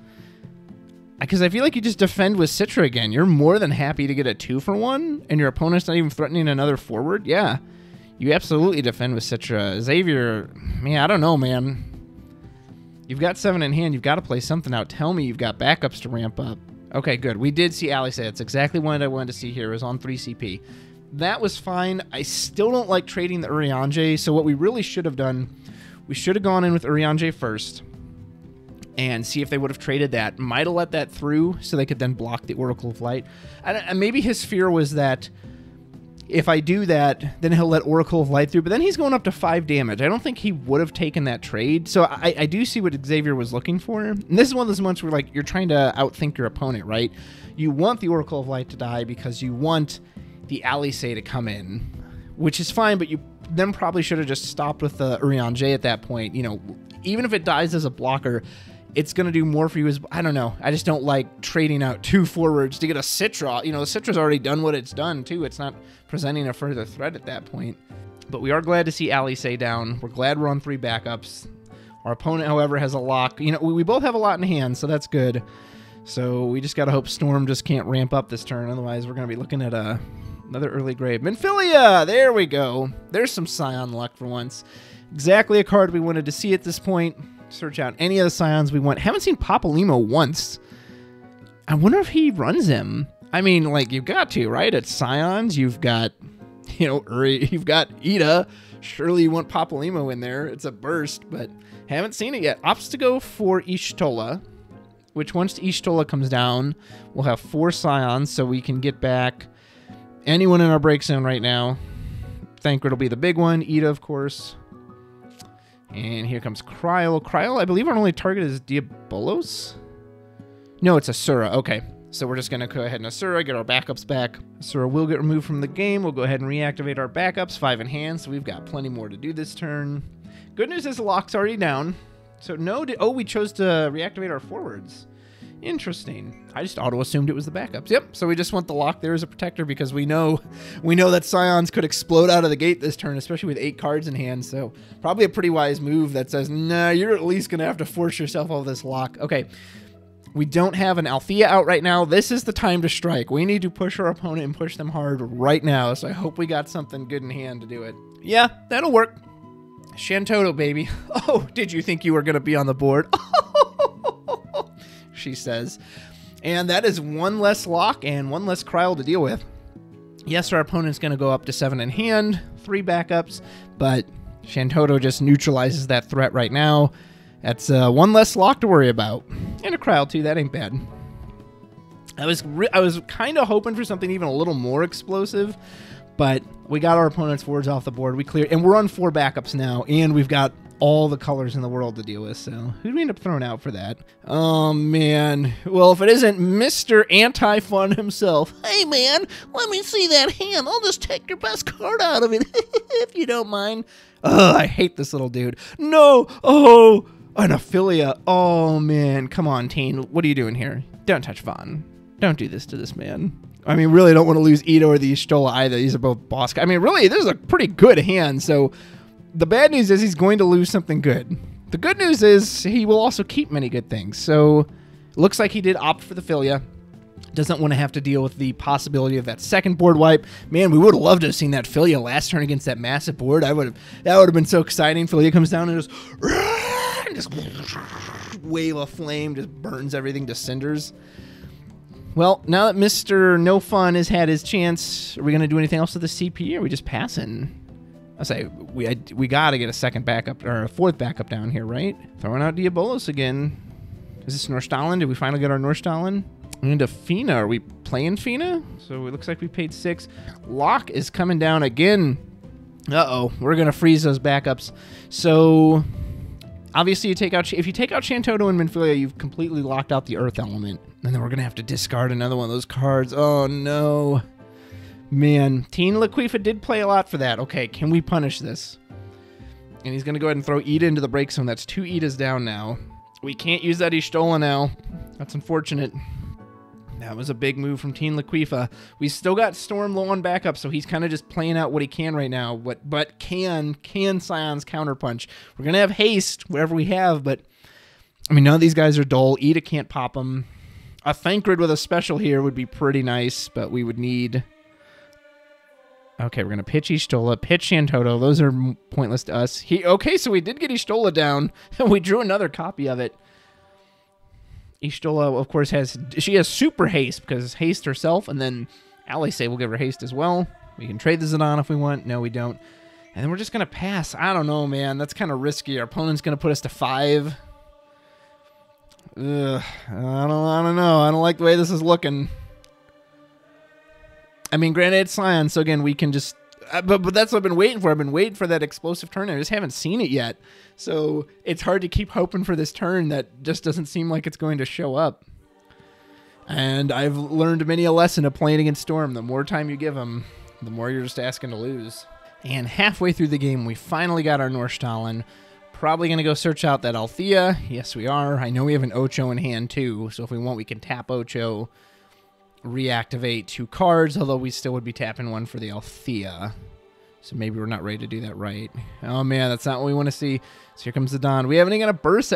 Because I feel like you just defend with Citra again. You're more than happy to get a 2-for-1, and your opponent's not even threatening another forward. Yeah, you absolutely defend with Citra. Xavier, man, I don't know, man. You've got 7 in hand. You've got to play something out. Tell me you've got backups to ramp up. Okay, good. We did see Althea. That's exactly what I wanted to see here. It was on 3 CP. That was fine. I still don't like trading the Urianger, so what we really should have done, we should have gone in with Urianger first and see if they would have traded that. Might have let that through so they could then block the Oracle of Light. And maybe his fear was that if I do that, then he'll let Oracle of Light through, but then he's going up to 5 damage. I don't think he would have taken that trade. So I do see what Xavier was looking for. And this is one of those months where, like, you're trying to outthink your opponent, right? You want the Oracle of Light to die because you want the Althea to come in, which is fine, but you then probably should have just stopped with the Urianger at that point. You know, even if it dies as a blocker, it's going to do more for you as, I don't know. I just don't like trading out 2 forwards to get a Citra. You know, the Citra's already done what it's done, too. It's not presenting a further threat at that point. But we are glad to see Althea down. We're glad we're on 3 backups. Our opponent, however, has a Locke. You know, we both have a lot in hand, so that's good. So we just got to hope Storm just can't ramp up this turn. Otherwise, we're going to be looking at another early grave. Minfilia! There we go. There's some Scion luck for once. Exactly a card we wanted to see at this point. Search out any of the Scions we want. Haven't seen Papalymo once. I wonder if he runs him. I mean, like, you've got to, right? It's Scions. You've got, you know, you've got Ida. Surely you want Papalymo in there. It's a burst, but haven't seen it yet. Opts to go for Y'shtola, which once Y'shtola comes down, we'll have 4 Scions, so we can get back anyone in our break zone right now. Thancred will be the big one. Ida, of course. And here comes Cryle. Cryle, I believe our only target is Diabolos? No, it's Asura. Okay. So we're just going to go ahead and Asura, get our backups back. Asura will get removed from the game. We'll go ahead and reactivate our backups. 5 in hand, so we've got plenty more to do this turn. Good news is the Locke's already down. So no, oh, we chose to reactivate our forwards. Interesting. I just auto-assumed it was the backups. Yep, so we just want the Locke there as a protector because we know that Scions could explode out of the gate this turn, especially with 8 cards in hand. So probably a pretty wise move that says, nah, you're at least going to have to force yourself all this Locke. Okay, We don't have an Althea out right now. This is the time to strike. We need to push our opponent and push them hard right now. So I hope we got something good in hand to do it. Yeah, that'll work. Shantoto, baby. Oh, did you think you were going to be on the board? She says. And that is one less Locke and one less Kryl to deal with. Yes, our opponent's going to go up to 7 in hand, 3 backups, but Shantoto just neutralizes that threat right now. That's one less Locke to worry about. And a Kryl, too. That ain't bad. I was kind of hoping for something even a little more explosive, but we got our opponent's wards off the board. We cleared, and we're on 4 backups now, and we've got all the colors in the world to deal with. So who do we end up throwing out for that? Oh, man. Well, if it isn't Mr. Anti-Fun himself. Hey, man, let me see that hand. I'll just take your best card out of it, if you don't mind. Ugh, I hate this little dude. No. Oh, an Althea. Oh, man. Come on, Teen. What are you doing here? Don't touch Vaughn. Don't do this to this man. I mean, really don't want to lose Ito or the Y'shtola either. These are both boss. I mean, really, this is a pretty good hand. So the bad news is he's going to lose something good. The good news is he will also keep many good things. So it looks like he did opt for the Filia. Doesn't want to have to deal with the possibility of that second board wipe. Man, we would have loved to have seen that Filia last turn against that massive board. That would have been so exciting. Filia comes down and just wave of flame, just burns everything to cinders. Well, now that Mr. No Fun has had his chance, are we going to do anything else with the CP, or are we just passing? I say we got to get a second backup, or a 4th backup down here, right? Throwing out Diabolos again. Is this Norstalen? Did we finally get our Norstalen? And a Fina. Are we playing Fina? So it looks like we paid 6. Locke is coming down again. Uh-oh. We're going to freeze those backups. So obviously, if you take out Shantoto and Minfilia, you've completely locked out the Earth element. And then we're going to have to discard another one of those cards. Oh, no. Man, TeenLaQueefa did play a lot for that. Okay, can we punish this? And he's going to go ahead and throw Ida into the break zone. That's 2 Idas down now. We can't use that Y'shtola now. That's unfortunate. That was a big move from TeenLaQueefa. We still got Storm low on backup, so he's kind of just playing out what he can right now. But can Scions counterpunch? We're going to have haste, whatever we have, but I mean, none of these guys are dull. Ida can't pop them. A Thancred with a special here would be pretty nice, but we would need... Okay, we're going to pitch Y'shtola, pitch Shantoto. Those are pointless to us. Okay, so we did get Y'shtola down, and we drew another copy of it. Y'shtola, of course, has super haste, because haste herself, and then Althea will give her haste as well. We can trade the Zidane if we want. No, we don't. And then we're just going to pass. I don't know, man. That's kind of risky. Our opponent's going to put us to 5. Ugh, I don't know. I don't like the way this is looking. I mean, granted, it's Scion, so again, we can just... But that's what I've been waiting for. I've been waiting for that explosive turn. I just haven't seen it yet. So it's hard to keep hoping for this turn that just doesn't seem like it's going to show up. And I've learned many a lesson of playing against Storm. The more time you give them, the more you're just asking to lose. And halfway through the game, we finally got our Norstalen. Probably going to go search out that Althea. Yes, we are. I know we have an Ocho in hand, too. So if we want, we can tap Ocho, reactivate 2 cards, although we still would be tapping 1 for the Althea. So maybe we're not ready to do that right. Oh, man, that's not what we want to see. So here comes the Dawn. We haven't even got a burst.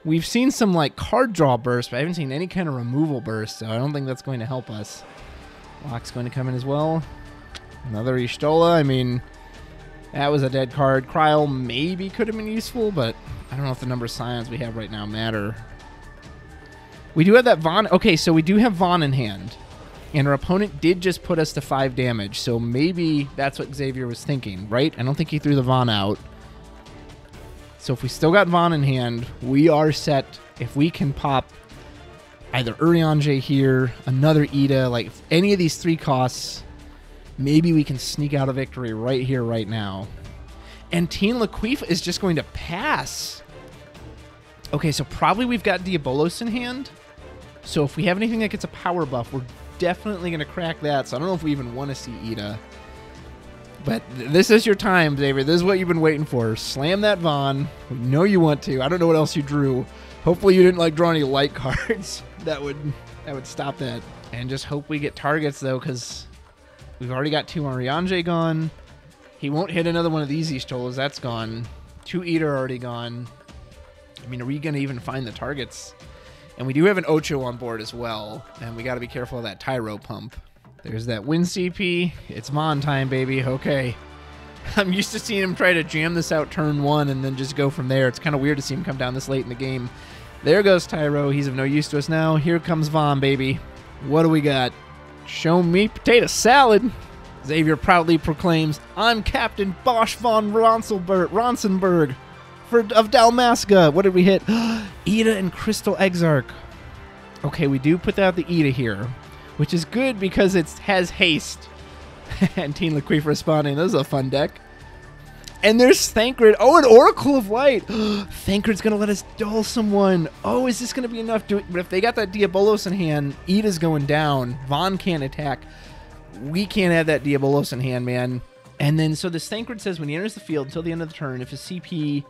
We've seen some, card draw burst, but I haven't seen any kind of removal burst, so I don't think that's going to help us. Locke's going to come in as well. Another Y'shtola. I mean... That was a dead card. Kryl maybe could have been useful, but I don't know if the number of Scions we have right now matter. We do have that Vaughn. Okay, so we do have Vaughn in hand. And our opponent did just put us to 5 damage, so maybe that's what Xavier was thinking, right? I don't think he threw the Vaughn out. So if we still got Vaughn in hand, we are set. If we can pop either Urianger here, another Ida, any of these 3 costs... Maybe we can sneak out a victory right here, right now. And TeenLaQueefa is just going to pass. Okay, so probably we've got Diabolos in hand. So if we have anything that gets a power buff, we're definitely going to crack that. So I don't know if we even want to see Ida. But this is your time, Xavier. This is what you've been waiting for. Slam that Vaughn. We know you want to. I don't know what else you drew. Hopefully you didn't draw any light cards. That would stop that. And just hope we get targets, though, because... We've already got 2 Urianger gone. He won't hit another one of these Y'shtolas. That's gone. 2 Ida are already gone. I mean, are we going to even find the targets? And we do have an Ocho on board as well, and we got to be careful of that Tyro pump. There's that win CP. It's Mon time, baby. Okay. I'm used to seeing him try to jam this out turn 1 and then just go from there. It's kind of weird to see him come down this late in the game. There goes Tyro. He's of no use to us now. Here comes Von, baby. What do we got? Show me potato salad. Xavier proudly proclaims, I'm Captain Basch von Ransenburg of Dalmasca. What did we hit? Ida and Crystal Exarch. Okay, we do put out the Ida here, which is good because it has haste. And TeenLaQueefa responding. This is a fun deck. And there's Thancred. Oh, an Oracle of Light. Thancred's going to let us dull someone. Oh, is this going to be enough? But if they got that Diabolos in hand, Ida's going down. Von can't attack. We can't have that Diabolos in hand, man. And then, so this Thancred says when he enters the field until the end of the turn, if his CP,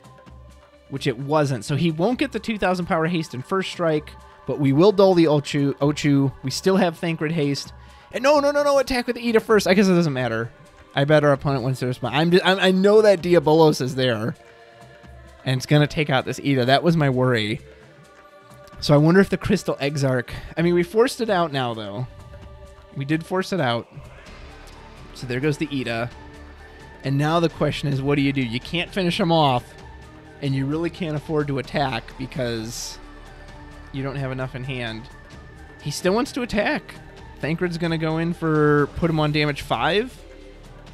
which it wasn't, so he won't get the 2,000 power haste in first strike, but we will dull the Ochu. We still have Thancred haste. And no, attack with the Ida first. I guess it doesn't matter. I bet our opponent wants to respond. I know that Diabolos is there, and it's gonna take out this Ida. That was my worry. So I wonder if the Crystal Exarch. I mean, we forced it out now, though. We did force it out. So there goes the Ida. And now the question is, what do? You can't finish him off, and you really can't afford to attack because you don't have enough in hand. He still wants to attack. Thancred's gonna go in for put him on damage 5.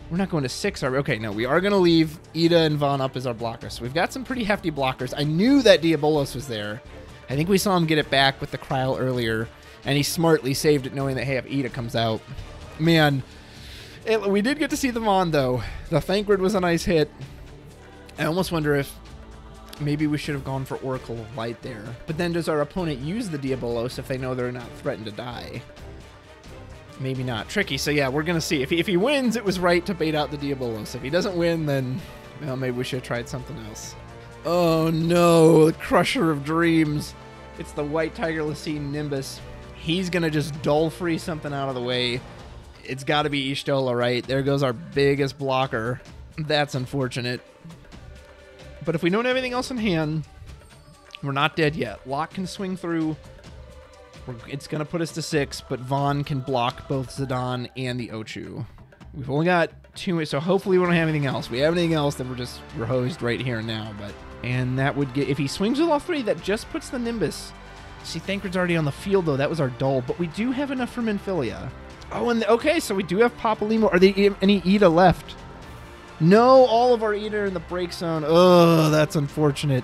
We're not going to 6, are we? Okay, no, we are going to leave Ida and Von up as our blockers. So we've got some pretty hefty blockers. I knew that Diabolos was there. I think we saw him get it back with the Cryo earlier, and he smartly saved it knowing that, hey, if Ida comes out. Man, we did get to see the Von, though. The Thancred was a nice hit. I almost wonder if maybe we should have gone for Oracle of Light there. But then does our opponent use the Diabolos if they know they're not threatened to die? Maybe not. Tricky. So yeah, we're going to see. If he wins, it was right to bait out the Diabolos. If he doesn't win, then well, maybe we should have tried something else. Oh no, the Crusher of Dreams. It's the White Tiger Lysine Nimbus. He's going to just dull free something out of the way. It's got to be Y'shtola, right? There goes our biggest blocker. That's unfortunate. But if we don't have anything else in hand, we're not dead yet. Locke can swing through. It's going to put us to 6, but Von can block both Zidane and the Ochu. We've only got 2, so hopefully we don't have anything else. If we have anything else, then we're hosed right here and now. And that would get, if he swings with all 3, that just puts the Nimbus. See, Thancred's already on the field, though. That was our dull, but we do have enough for Minfilia. Oh, and okay, so we do have Papalimo. Are there any Ida left? No, all of our Ida are in the break zone. Oh, that's unfortunate.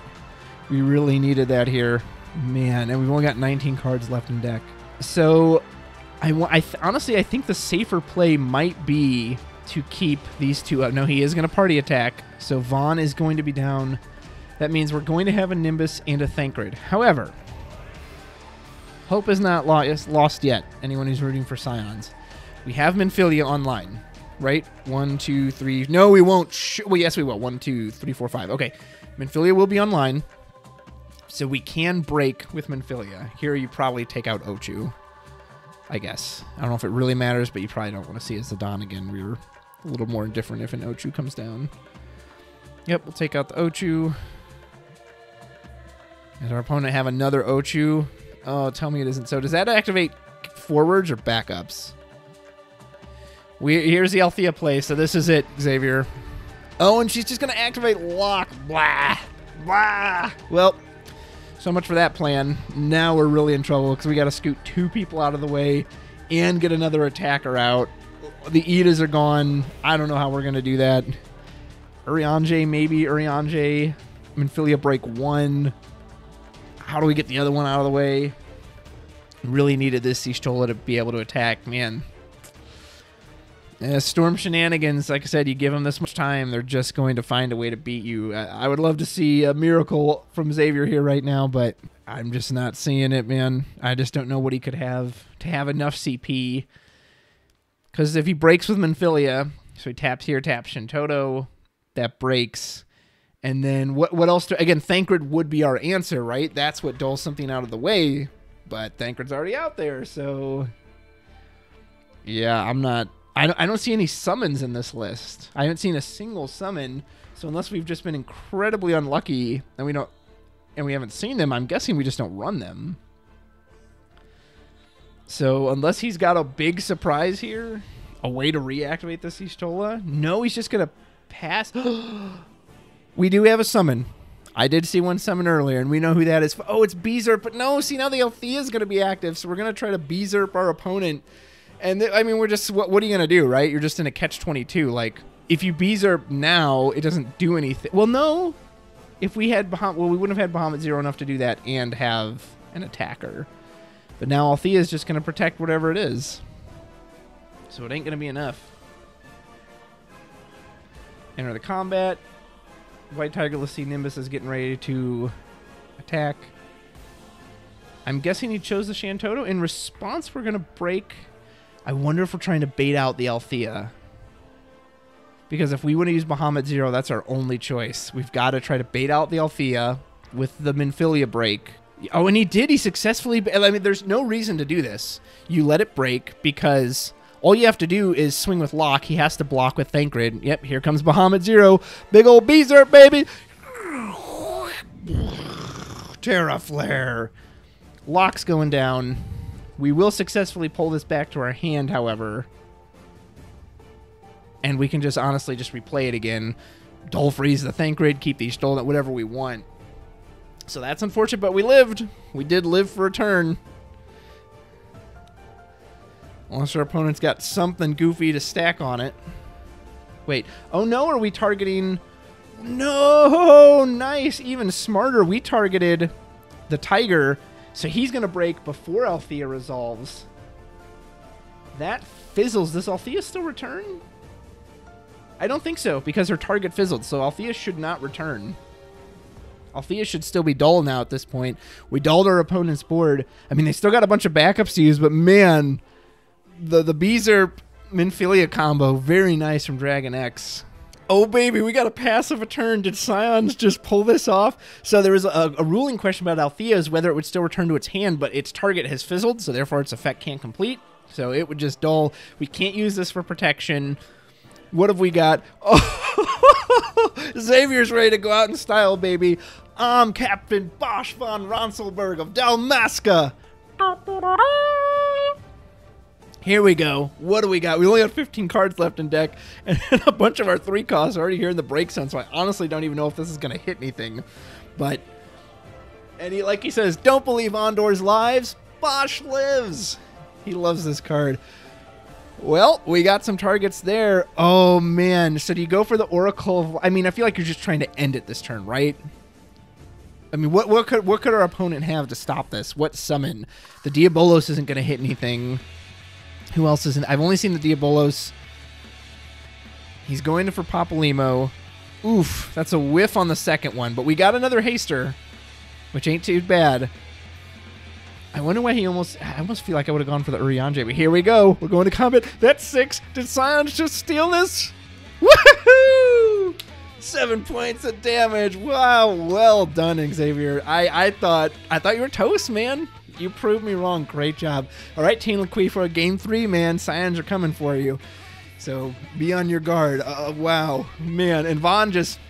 We really needed that here. Man, and we've only got 19 cards left in deck. So, honestly, I think the safer play might be to keep these 2 up. No, he is going to party attack, so Von is going to be down. That means we're going to have a Nimbus and a Thancred. However, hope is not lost yet, anyone who's rooting for Scions. We have Minfilia online, right? 1, 2, 3. No, we won't. Well, yes, we will. 1, 2, 3, 4, 5. Okay, Minfilia will be online. So we can break with Minfilia. Here you probably take out Ochu, I guess. I don't know if it really matters, but you probably don't want to see a Zidane again. We were a little more indifferent if an Ochu comes down. Yep, we'll take out the Ochu. Does our opponent have another Ochu? Oh, tell me it isn't. So does that activate forwards or backups? Here's the Althea play, so this is it, Xavier. Oh, and she's just going to activate Locke. Blah. Blah. Well, so much for that plan. Now we're really in trouble because we got to scoot 2 people out of the way and get another attacker out. The Idas are gone. I don't know how we're going to do that. Urianger, maybe. Urianger. Minfilia break 1. How do we get the other one out of the way? Really needed this Y'shtola to be able to attack. Man. Storm shenanigans, like I said, you give them this much time, they're just going to find a way to beat you. I would love to see a miracle from Xavier here right now, but I'm just not seeing it, man. I just don't know what he could have to have enough CP. Because if he breaks with Minfilia, so he taps here, taps Shintoto, that breaks. And then what else? Again, Thancred would be our answer, right? That's what dulls something out of the way. But Thancred's already out there, so... Yeah, I'm not... I don't see any summons in this list. I haven't seen a single summon, so unless we've just been incredibly unlucky and we haven't seen them, I'm guessing we just don't run them. So unless he's got a big surprise here, a way to reactivate the Y'shtola, no, he's just going to pass. We do have a summon. I did see one summon earlier, and we know who that is. Oh, it's Beezerp, but no, see, now the Althea is going to be active, so we're going to try to Beezerp our opponent. And, I mean, we're just, what are you going to do, right? You're just in a catch-22. Like, if you Beezerp now, it doesn't do anything. Well, no. If we had Bahamut, well, we wouldn't have had Bahamut 0 enough to do that and have an attacker. But now Althea is just going to protect whatever it is. So it ain't going to be enough. Enter the combat. White Tiger, let's see, Nimbus is getting ready to attack. I'm guessing he chose the Shantoto. In response, we're going to break. I wonder if we're trying to bait out the Althea. Because if we want to use Bahamut 0, that's our only choice. We've got to try to bait out the Althea with the Minfilia break. Oh, and he did. He successfully... I mean, there's no reason to do this. You let it break because... all you have to do is swing with Locke. He has to block with Thancred. Yep, here comes Bahamut 0. Big old Beezerp, baby. Terra Flare. Locke's going down. We will successfully pull this back to our hand, however. And we can just honestly just replay it again. Dull freeze the Thancred, keep these stolen, whatever we want. So that's unfortunate, but we lived. We did live for a turn. Unless our opponent's got something goofy to stack on it. Wait. Oh, no. Are we targeting... no! Nice. Even smarter. We targeted the Tiger. So he's going to break before Althea resolves. That fizzles. Does Althea still return? I don't think so, because her target fizzled. So Althea should not return. Althea should still be dull now at this point. We dulled our opponent's board. I mean, they still got a bunch of backups to use, but man... The Beezerp Minfilia combo, very nice from Dragon X. Oh, baby, we got a passive a turn. Did Scions just pull this off? So there was a ruling question about Althea is whether it would still return to its hand, but its target has fizzled, so therefore its effect can't complete. So it would just dull. We can't use this for protection. What have we got? Oh, Xavier's ready to go out in style, baby. I'm Captain Basch von Ransenburg of Dalmasca. Here we go. What do we got? We only have 15 cards left in deck, and a bunch of our 3 costs are already here in the break zone, so I honestly don't even know if this is going to hit anything. But, and he, like he says, don't believe Ondor's lives. Basch lives. He loves this card. Well, we got some targets there. Oh, man. So do you go for the Oracle? I mean, I feel like you're just trying to end it this turn, right? I mean, what could our opponent have to stop this? What summon? The Diabolos isn't going to hit anything. Who else isn't? I've only seen the Diabolos. He's going for Papalymo. Oof, that's a whiff on the second one. But we got another Haster, which ain't too bad. I wonder why he almost... I almost feel like I would have gone for the Urianger. But here we go. We're going to combat. That's 6. Did Scions just steal this? Woohoo! 7 points of damage. Wow, well done, Xavier. I thought you were toast, man. You proved me wrong. Great job. All right, TeenLaQueefa, game 3, man. Scions are coming for you. So be on your guard. Wow, man. And Vaughn just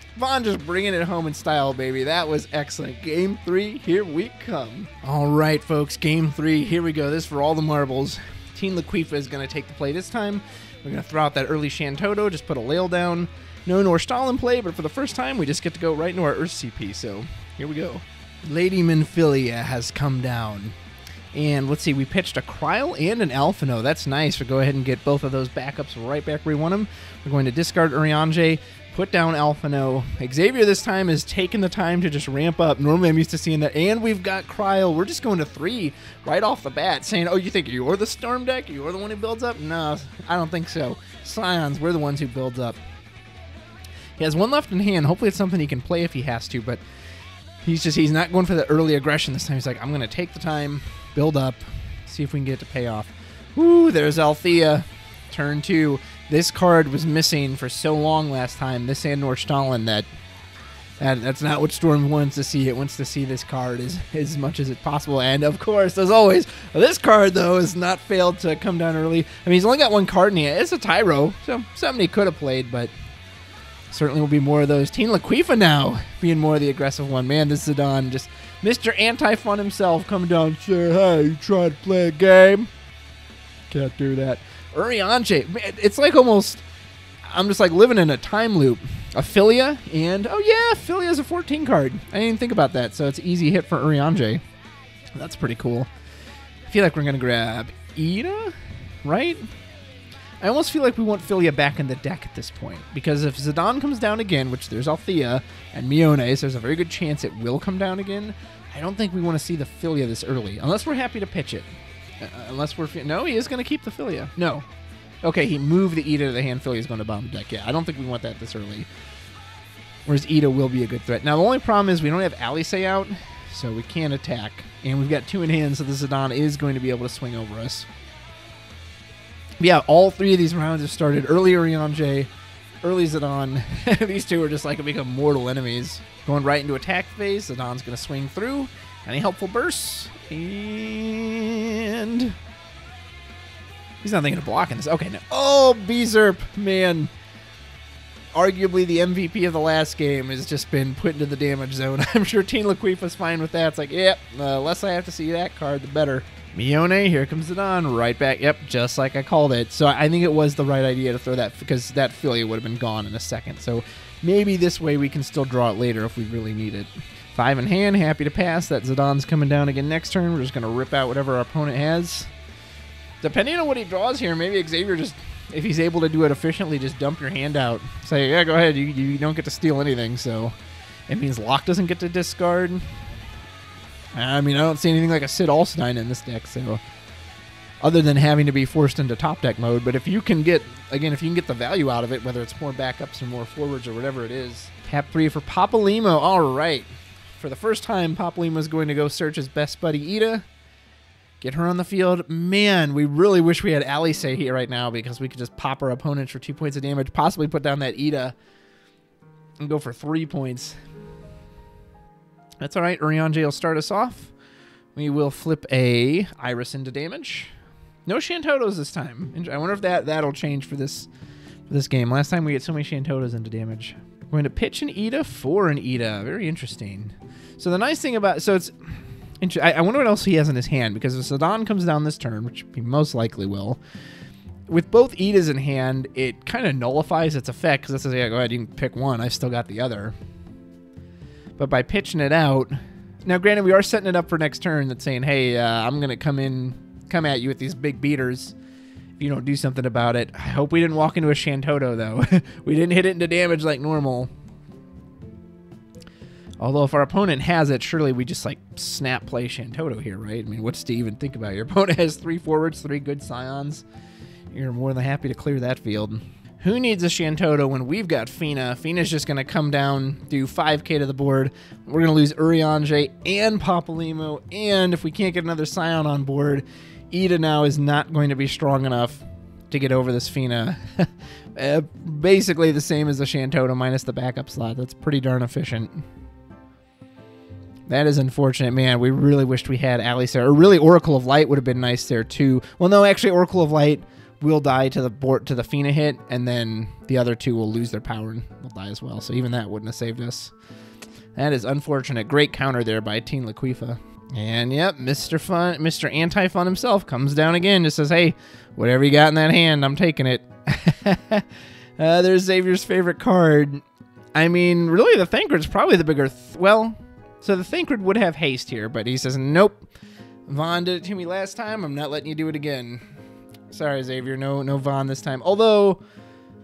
bringing it home in style, baby. That was excellent. Game 3, here we come. All right, folks, game 3. Here we go. This is for all the marbles. TeenLaQueefa is going to take the play this time. We're going to throw out that early Shantoto, just put a Lail down. No Norstall in play, but for the first time, we just get to go right into our Earth CP. So here we go. Lady Minfilia has come down. And let's see, we pitched a Kryl and an Alphino. That's nice. We'll go ahead and get both of those backups right back where we want them. We're going to discard Urianger, put down Alphino. Xavier this time is taking the time to just ramp up. Normally I'm used to seeing that. And we've got Kryl. We're just going to 3 right off the bat, saying, oh, you think you're the Storm deck? You're the one who builds up? No, I don't think so. Scions, we're the ones who builds up. He has 1 left in hand. Hopefully it's something he can play if he has to, but he's not going for the early aggression this time. He's like, I'm going to take the time, build up, see if we can get it to pay off. Woo, there's Althea. Turn 2. This card was missing for so long last time, this and Norstall, that's not what Storm wants to see. It wants to see this card as much as it's possible. And, of course, as always, this card, though, has not failed to come down early. I mean, he's only got 1 card in it. It's a Tyro, so something he could have played, but certainly will be more of those. TeenLaQueefa now being more of the aggressive one. Man, this Zidane, just Mr. Anti-Fun himself coming down and saying, hey, you trying to play a game? Can't do that. Urianger. It's like almost... I'm just like living in a time loop. Althea and... Oh, yeah, Althea is a 14 card. I didn't even think about that, so it's easy hit for Urianger. That's pretty cool. I feel like we're going to grab Ida, right? I almost feel like we want Althea back in the deck at this point, because if Zidane comes down again, which there's Althea and Miones, there's a very good chance it will come down again. I don't think we want to see the Althea this early, unless we're happy to pitch it. No, he is going to keep the Althea. No. Okay, he moved the Ida to the hand. Althea is going to bomb the deck. Yeah, I don't think we want that this early. Whereas Ida will be a good threat. Now, the only problem is we don't have Althea out, so we can't attack. And we've got 2 in hand, so the Zidane is going to be able to swing over us. But yeah, all 3 of these rounds have started early Urianger, early Zidane. These 2 are just like become mortal enemies. Going right into attack phase. Zidane's going to swing through. Any helpful bursts? And... he's not thinking of blocking this. Okay, no. Oh, Berserp, man. Arguably the MVP of the last game has just been put into the damage zone. I'm sure TeenLaQueefa's fine with that. It's like, yep, the less I have to see that card, the better. Mione, here comes Zidane, right back. Yep, just like I called it. So I think it was the right idea to throw that, because that Althea would have been gone in a second. So maybe this way we can still draw it later if we really need it. 5 in hand, happy to pass. That Zidane's coming down again next turn. We're just going to rip out whatever our opponent has. Depending on what he draws here, maybe Xavier just, if he's able to do it efficiently, just dump your hand out. Say, yeah, go ahead. You don't get to steal anything, so it means Locke doesn't get to discard. I mean, I don't see anything like a Zidane in this deck, so other than having to be forced into top deck mode. But if you can get, again, if you can get the value out of it, whether it's more backups or more forwards or whatever it is. Tap 3 for Papalymo. All right. For the first time, Papalymo's going to go search his best buddy, Ida. Get her on the field. Man, we really wish we had Althea here right now, because we could just pop our opponents for 2 points of damage, possibly put down that Ida, and go for 3 points. That's all right. Urianger will start us off. We will flip a Iris into damage. No Shantotos this time. I wonder if that'll change for this game. Last time we get so many Shantotos into damage. We're going to pitch an Ida for an Ida. Very interesting. So the nice thing about... so it's... I wonder what else he has in his hand, because if Zidane comes down this turn, which he most likely will, with both Idas in hand, it kind of nullifies its effect, because it says, yeah, go ahead, you can pick one. I've still got the other. But by pitching it out... now, granted, we are setting it up for next turn that's saying, hey, I'm going to come at you with these big beaters if you don't do something about it. I hope we didn't walk into a Shantoto, though. We didn't hit it into damage like normal. Although if our opponent has it, surely we just like snap play Shantoto here, right? I mean, what's to even think about? Your opponent has 3 forwards, 3 good Scions. You're more than happy to clear that field. Who needs a Shantoto when we've got Fina? Fina's just going to come down, do 5k to the board. We're going to lose Urianger and Papalymo, and if we can't get another Scion on board, Ida now is not going to be strong enough to get over this Fina. Basically the same as the Shantoto minus the backup slot. That's pretty darn efficient. That is unfortunate, man. We really wished we had Althea, or really Oracle of Light would have been nice there too. Well, no, actually Oracle of Light will die to the board, to the Fina hit, and then the other 2 will lose their power and will die as well. So even that wouldn't have saved us. That is unfortunate. Great counter there by TeenLaQueefa. And yep, Mr. Fun, Mr. Anti-Fun himself comes down again. Just says, hey, whatever you got in that hand, I'm taking it. There's Xavier's favorite card. I mean, really, the Thancred's probably the bigger... so the Thancred would have haste here, but he says, nope. Vaughn did it to me last time. I'm not letting you do it again. Sorry, Xavier. No Vaughn this time. Although,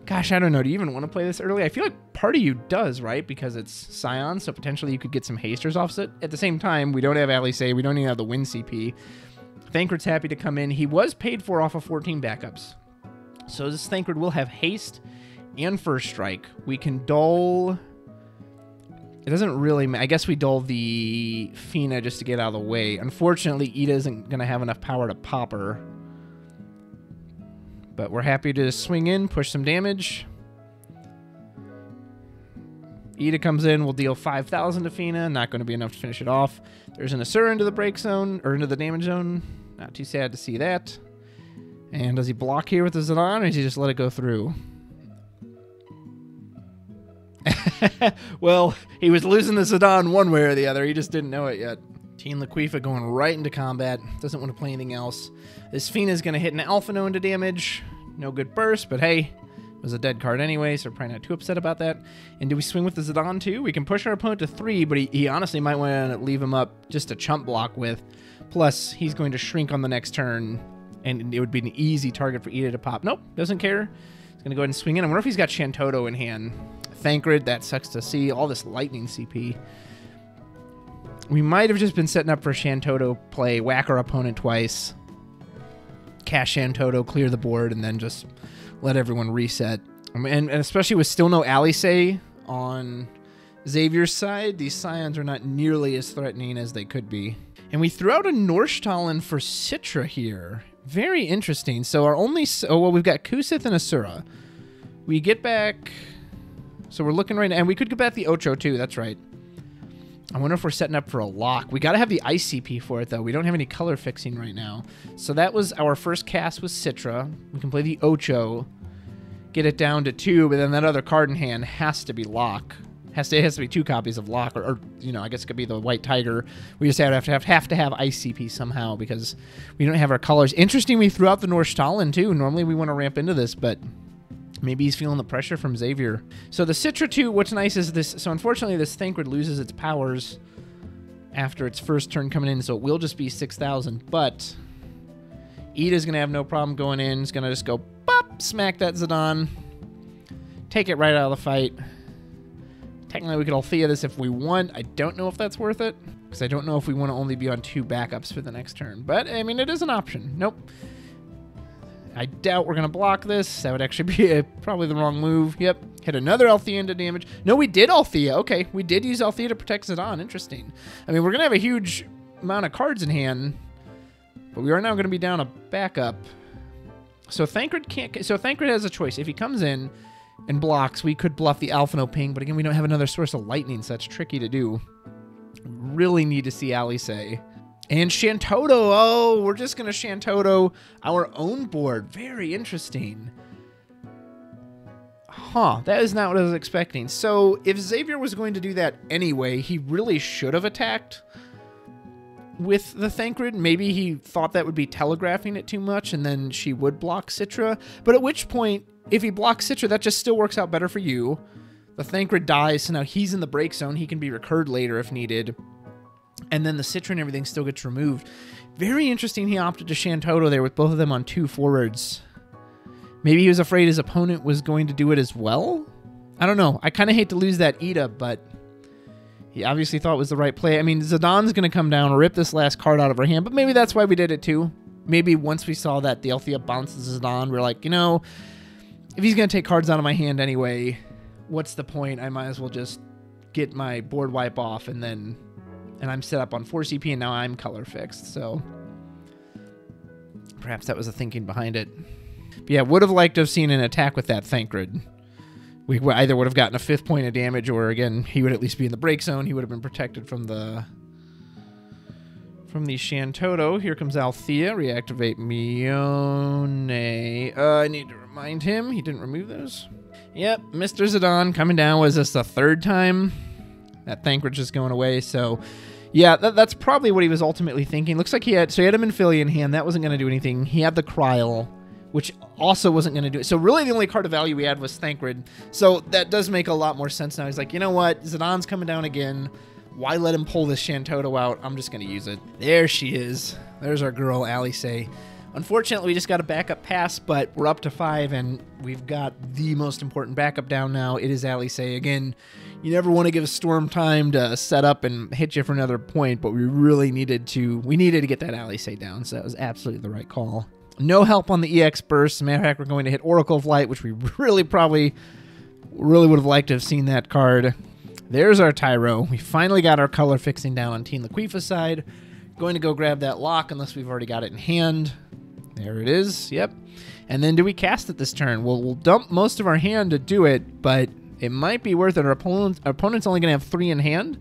gosh, I don't know. Do you even want to play this early? I feel like part of you does, right? Because it's Scion, so potentially you could get some hasters off it. At the same time, we don't have Althea. We don't even have the win CP. Thancred's happy to come in. He was paid for off of 14 backups. So this Thancred will have haste and first strike. We can dull... it doesn't really... I guess we dull the Fina just to get out of the way. Unfortunately, Ida isn't going to have enough power to pop her. But we're happy to swing in, push some damage. Ida comes in, we'll deal 5,000 to Fina. Not going to be enough to finish it off. There's an Asura into the break zone, or into the damage zone. Not too sad to see that. And does he block here with the Zidane, or does he just let it go through? Well, he was losing the Zidane one way or the other. He just didn't know it yet. TeenLaQueefa going right into combat. Doesn't want to play anything else. This Fiend is going to hit an Alphino into damage. No good burst, but hey, it was a dead card anyway, so we're probably not too upset about that. And do we swing with the Zidane too? We can push our opponent to 3, but he honestly might want to leave him up just a chump block with. Plus, he's going to shrink on the next turn, and it would be an easy target for Ida to pop. Nope, doesn't care. He's going to go ahead and swing in. I wonder if he's got Shantoto in hand. Thancred, that sucks to see. All this lightning CP. We might have just been setting up for Shantoto play, whack our opponent twice, cast Shantoto, clear the board, and then just let everyone reset. And especially with still no Althea on Xavier's side, these Scions are not nearly as threatening as they could be. And we threw out a Norstalen for Citra here. Very interesting. So our only... Oh, well, we've got Kusith and Asura. We get back... So we're looking right now... And we could get back the Ocho, too. That's right. I wonder if we're setting up for a Locke. We got to have the ICP for it, though. We don't have any color fixing right now. So that was our first cast with Citra. We can play the Ocho, get it down to 2, but then that other card in hand has to be Locke. It has to be 2 copies of Locke, or you know, I guess it could be the White Tiger. We just have to have ICP somehow because we don't have our colors. Interesting, we threw out the Norstalen, too. Normally we want to ramp into this, but... Maybe he's feeling the pressure from Xavier. So the Citra 2, what's nice is this... So unfortunately, this Thancred loses its powers after its first turn coming in, so it will just be 6,000. But Ida's going to have no problem going in. He's going to just go, pop, smack that Zidane. Take it right out of the fight. Technically, we could Althea this if we want. I don't know if that's worth it, because I don't know if we want to only be on 2 backups for the next turn. But, I mean, it is an option. Nope. I doubt we're going to block this. That would actually be probably the wrong move. Yep. Hit another Althea into damage. No, we did Althea. Okay. We did use Althea to protect Zidane. Interesting. I mean, we're going to have a huge amount of cards in hand, but we are now going to be down a backup. So Thancred can't... So Thancred has a choice. If he comes in and blocks, we could bluff the Alphino ping, but again, we don't have another source of lightning, so that's tricky to do. Really need to see Althea. And Shantoto, oh, we're just going to Shantoto our own board. Very interesting. Huh, that is not what I was expecting. So if Xavier was going to do that anyway, he really should have attacked with the Thancred. Maybe he thought that would be telegraphing it too much, and then she would block Citra. But at which point, if he blocks Citra, that just still works out better for you. The Thancred dies, so now he's in the break zone. He can be recurred later if needed. And then the Citra and everything still gets removed. Very interesting he opted to Shantoto there with both of them on 2 forwards. Maybe he was afraid his opponent was going to do it as well? I don't know. I kind of hate to lose that Ida, but he obviously thought it was the right play. I mean, Zidane's going to come down, rip this last card out of her hand, but maybe that's why we did it too. Maybe once we saw that the Althea bounces Zidane, we're like, you know, if he's going to take cards out of my hand anyway, what's the point? I might as well just get my board wipe off and then... And I'm set up on 4 CP, and now I'm color fixed, so... Perhaps that was the thinking behind it. But yeah, would have liked to have seen an attack with that Thancred. We either would have gotten a 5th point of damage, or again, he would at least be in the break zone. He would have been protected from the... From the Shantoto. Here comes Althea. Reactivate Mione. I need to remind him. He didn't remove those. Yep, Mr. Zidane coming down. Was this the 3rd time? That Thancred's just going away, so... Yeah, that's probably what he was ultimately thinking. Looks like he had him in Philly in hand. That wasn't going to do anything. He had the Kryl, which also wasn't going to do it. So really the only card of value we had was Thancred. So that does make a lot more sense now. He's like, you know what? Zidane's coming down again. Why let him pull this Shantoto out? I'm just going to use it. There she is. There's our girl, Althea. Unfortunately, we just got a backup pass, but we're up to 5, and we've got the most important backup down now. It is Althea. Again, you never want to give a Storm time to set up and hit you for another point, but we really needed to get that Althea down, so that was absolutely the right call. No help on the EX burst. As a matter of fact, we're going to hit Oracle of Light, which we really would have liked to have seen that card. There's our Tyro. We finally got our color fixing down on TeenLaQueefa's side. Going to go grab that Locke unless we've already got it in hand. There it is. Yep. And then do we cast it this turn? Well, we'll dump most of our hand to do it, but it might be worth it. Our opponent's only going to have 3 in hand.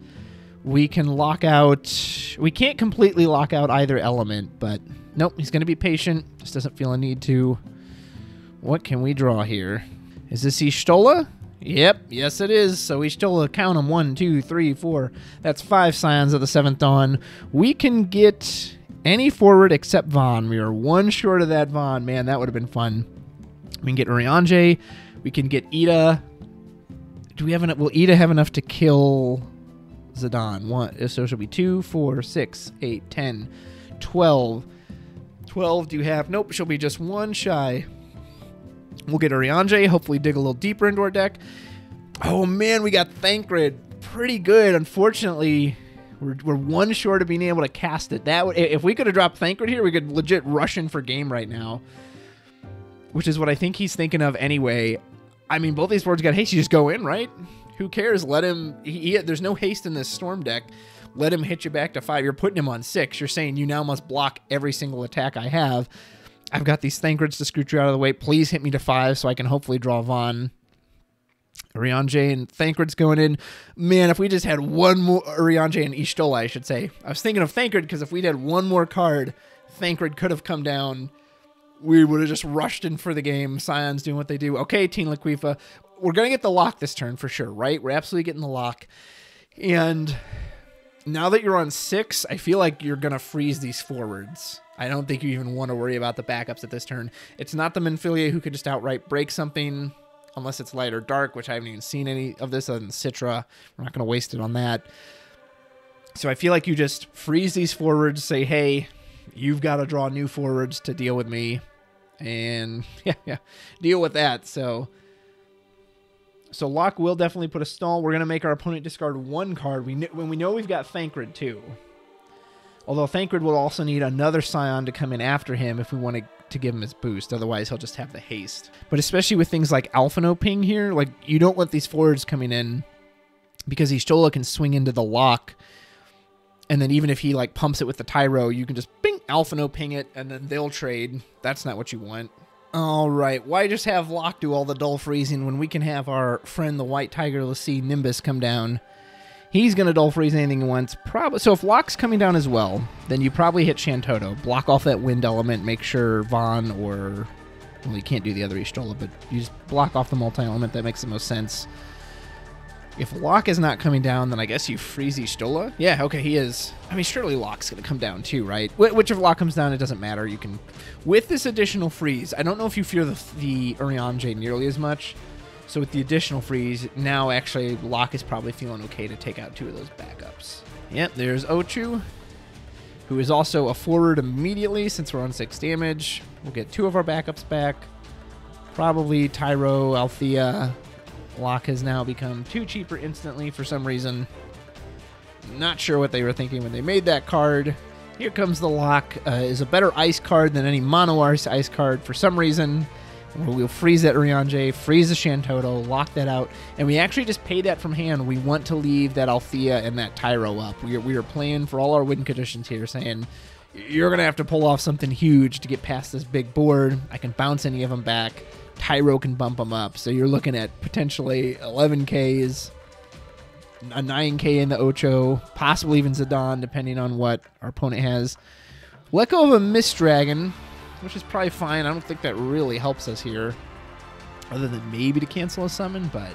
We can lock out... We can't completely lock out either element, but nope, he's going to be patient. Just doesn't feel a need to. What can we draw here? Is this Y'shtola? Yep, yes it is. So we still count them. 1, 2, 3, 4. That's 5 Scions of the 7th Dawn. We can get any forward except Vaughn. We are 1 short of that Vaughn. Man, that would have been fun. We can get Urianger. We can get Ida. Do we have enough? Will Ida have enough to kill Zidane? 1. So she'll be 2, 4, 6, 8, 10, 12. 12 do you have? Nope, she'll be just 1 shy. We'll get Urianger, hopefully dig a little deeper into our deck. Oh man, we got Thancred. Pretty good. Unfortunately, we're 1 short of being able to cast it. That would, if we could have dropped Thancred here, we could legit rush in for game right now. Which is what I think he's thinking of anyway. I mean, both these boards got haste. You just go in, right? Who cares? Let him... there's no haste in this Storm deck. Let him hit you back to 5. You're putting him on 6. You're saying you now must block every single attack I have. I've got these Thancreds to scoot you out of the way. Please hit me to 5 so I can hopefully draw Vaughn. Urianger and Thancred's going in. Man, if we just had 1 more... Urianger and Y'shtola, I should say. I was thinking of Thancred because if we'd had 1 more card, Thancred could have come down. We would have just rushed in for the game. Scions doing what they do. Okay, TeenLaQueefa. We're going to get the Locke this turn for sure, right? We're absolutely getting the Locke. And now that you're on 6, I feel like you're going to freeze these forwards. I don't think you even want to worry about the backups at this turn. It's not the Minfilia who could just outright break something, unless it's light or dark, which I haven't even seen any of this other than Citra. We're not going to waste it on that. So I feel like you just freeze these forwards, say, hey, you've got to draw new forwards to deal with me. And yeah, deal with that. So Locke will definitely put a stall. We're going to make our opponent discard 1 card. When we know we've got Thancred too. Although Thancred will also need another Scion to come in after him if we want to give him his boost. Otherwise, he'll just have the haste. But especially with things like Alphino Ping here, like you don't want these forwards coming in because Y'shtola can swing into the Locke. And then even if he like pumps it with the Tyro, you can just bing, Alphino Ping it, and then they'll trade. That's not what you want. All right, why just have Locke do all the dull freezing when we can have our friend the White Tiger Lassie Nimbus come down? He's going to dull freeze anything he wants. So if Locke's coming down as well, then you probably hit Shantoto. Block off that wind element. Make sure Vaughn or... Well, you can't do the other Y'shtola, but you just block off the multi-element. That makes the most sense. If Locke is not coming down, then I guess you freeze Y'shtola. Yeah, okay, he is. I mean, surely Locke's going to come down too, right? Whichever Locke comes down, it doesn't matter. You can... With this additional freeze, I don't know if you fear the Urianger nearly as much. So with the additional freeze, now actually Locke is probably feeling okay to take out 2 of those backups. Yep, there's Ochu, who is also a forward immediately since we're on 6 damage. We'll get 2 of our backups back. Probably Tyro, Althea. Locke has now become 2 cheaper instantly for some reason. Not sure what they were thinking when they made that card. Here comes the Locke. Is a better ice card than any mono ice card for some reason. We'll freeze that Urianger, freeze the Shantoto, lock that out, and we actually just pay that from hand. We want to leave that Althea and that Tyro up. We are playing for all our win conditions here, saying you're going to have to pull off something huge to get past this big board. I can bounce any of them back. Tyro can bump them up. So you're looking at potentially 11Ks, a 9K in the Ocho, possibly even Zidane, depending on what our opponent has. Let go of a Mist Dragon, which is probably fine. I don't think that really helps us here, other than maybe to cancel a summon, but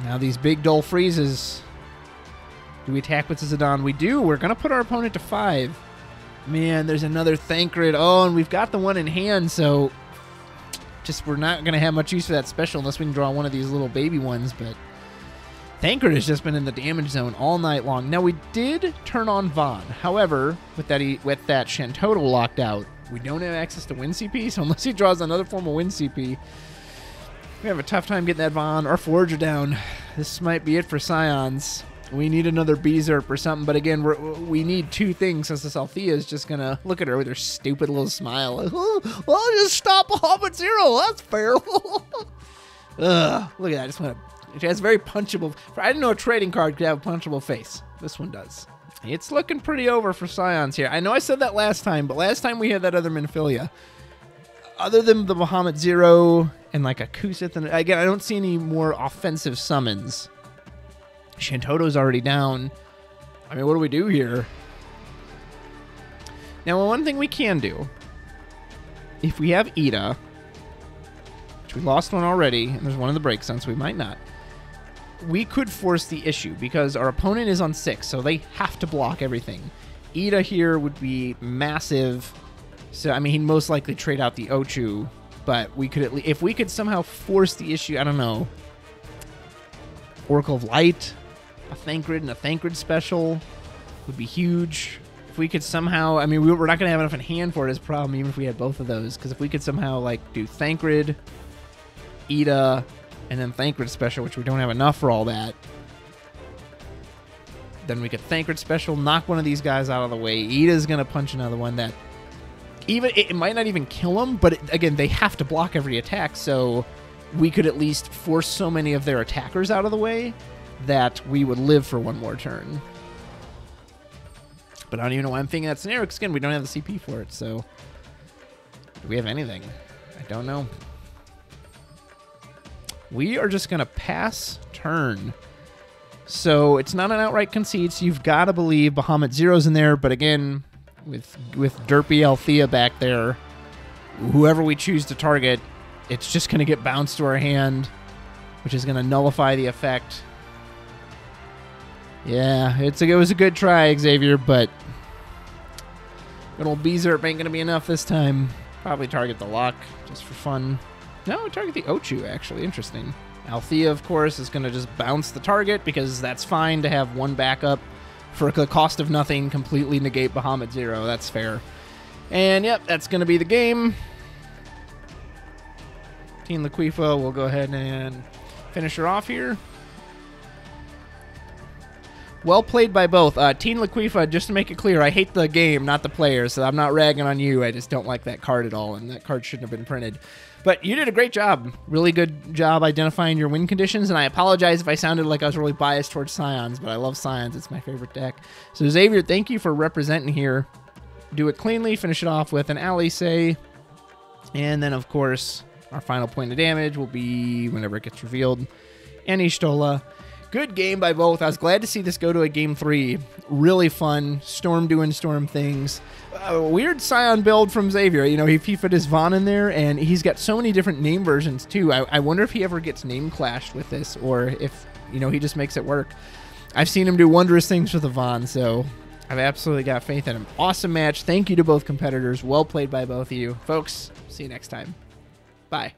now these big dull freezes. Do we attack with Zidane? We do. We're going to put our opponent to 5. Man, there's another Thancred. Oh, and we've got the one in hand, so just we're not going to have much use for that special unless we can draw one of these little baby ones, but Thancred has just been in the damage zone all night long. Now, we did turn on Vaughn. However, with that Shantoto locked out, we don't have access to win CP, so unless he draws another form of win CP, we have a tough time getting that Vaughn. Our Forger down. This might be it for Scions. We need another Berserk or something, but again, we need 2 things, since this Althea is just going to look at her with her stupid little smile. Like, oh, well, I'll just stop a Hobbit 0. That's fair. Ugh, look at that. I just want to... It has very punchable... I didn't know a trading card could have a punchable face. This one does. It's looking pretty over for Scions here. I know I said that last time, but last time we had that other Minfilia. Other than the Bahamut 0 and like a Kusith, and again, I don't see any more offensive summons. Shantoto's already down. I mean, what do we do here? Now, one thing we can do, if we have Ida, which we lost one already, and there's one in the break zone, so we might not. We could force the issue because our opponent is on 6, so they have to block everything. Ida here would be massive. So, I mean, he'd most likely trade out the Ochu, but we could at least, if we could somehow force the issue, I don't know. Oracle of Light, a Thancred and a Thancred special would be huge. If we could somehow, I mean, we're not going to have enough in hand for it as a problem, even if we had both of those, because if we could somehow, like, do Thancred, Ida, and then Thancred special, which we don't have enough for all that, then we could Thancred special, knock one of these guys out of the way. Ida's going to punch another one that, even it might not even kill them, but again, they have to block every attack, so we could at least force so many of their attackers out of the way that we would live for one more turn. But I don't even know why I'm thinking that scenario, because again, we don't have the CP for it, so do we have anything? I don't know. We are just going to pass turn. So it's not an outright concede, so you've got to believe Bahamut Zero's in there, but again, with derpy Althea back there, whoever we choose to target, it's just going to get bounced to our hand, which is going to nullify the effect. Yeah, it was a good try, Xavier, but good old Beezerp ain't going to be enough this time. Probably target the Locke, just for fun. No, target the Ochu, actually. Interesting. Althea, of course, is going to just bounce the target, because that's fine to have one backup. For the cost of nothing, completely negate Bahamut Zero. That's fair. And, yep, that's going to be the game. TeenLaQueefa will go ahead and finish her off here. Well played by both. TeenLaQueefa, just to make it clear, I hate the game, not the player, so I'm not ragging on you. I just don't like that card at all, and that card shouldn't have been printed. But you did a great job. Really good job identifying your win conditions, and I apologize if I sounded like I was really biased towards Scions, but I love Scions. It's my favorite deck. So, Xavier, thank you for representing here. Do it cleanly, finish it off with an Ally Say, and then, of course, our final point of damage will be whenever it gets revealed. And Ishtola. Good game by both. I was glad to see this go to a game 3. Really fun. Storm doing Storm things. Weird Scion build from Xavier. You know, he put his Vaughn in there, and he's got so many different name versions, too. I wonder if he ever gets name clashed with this, or if, you know, he just makes it work. I've seen him do wondrous things with the Vaughn, so I've absolutely got faith in him. Awesome match. Thank you to both competitors. Well played by both of you. Folks, see you next time. Bye.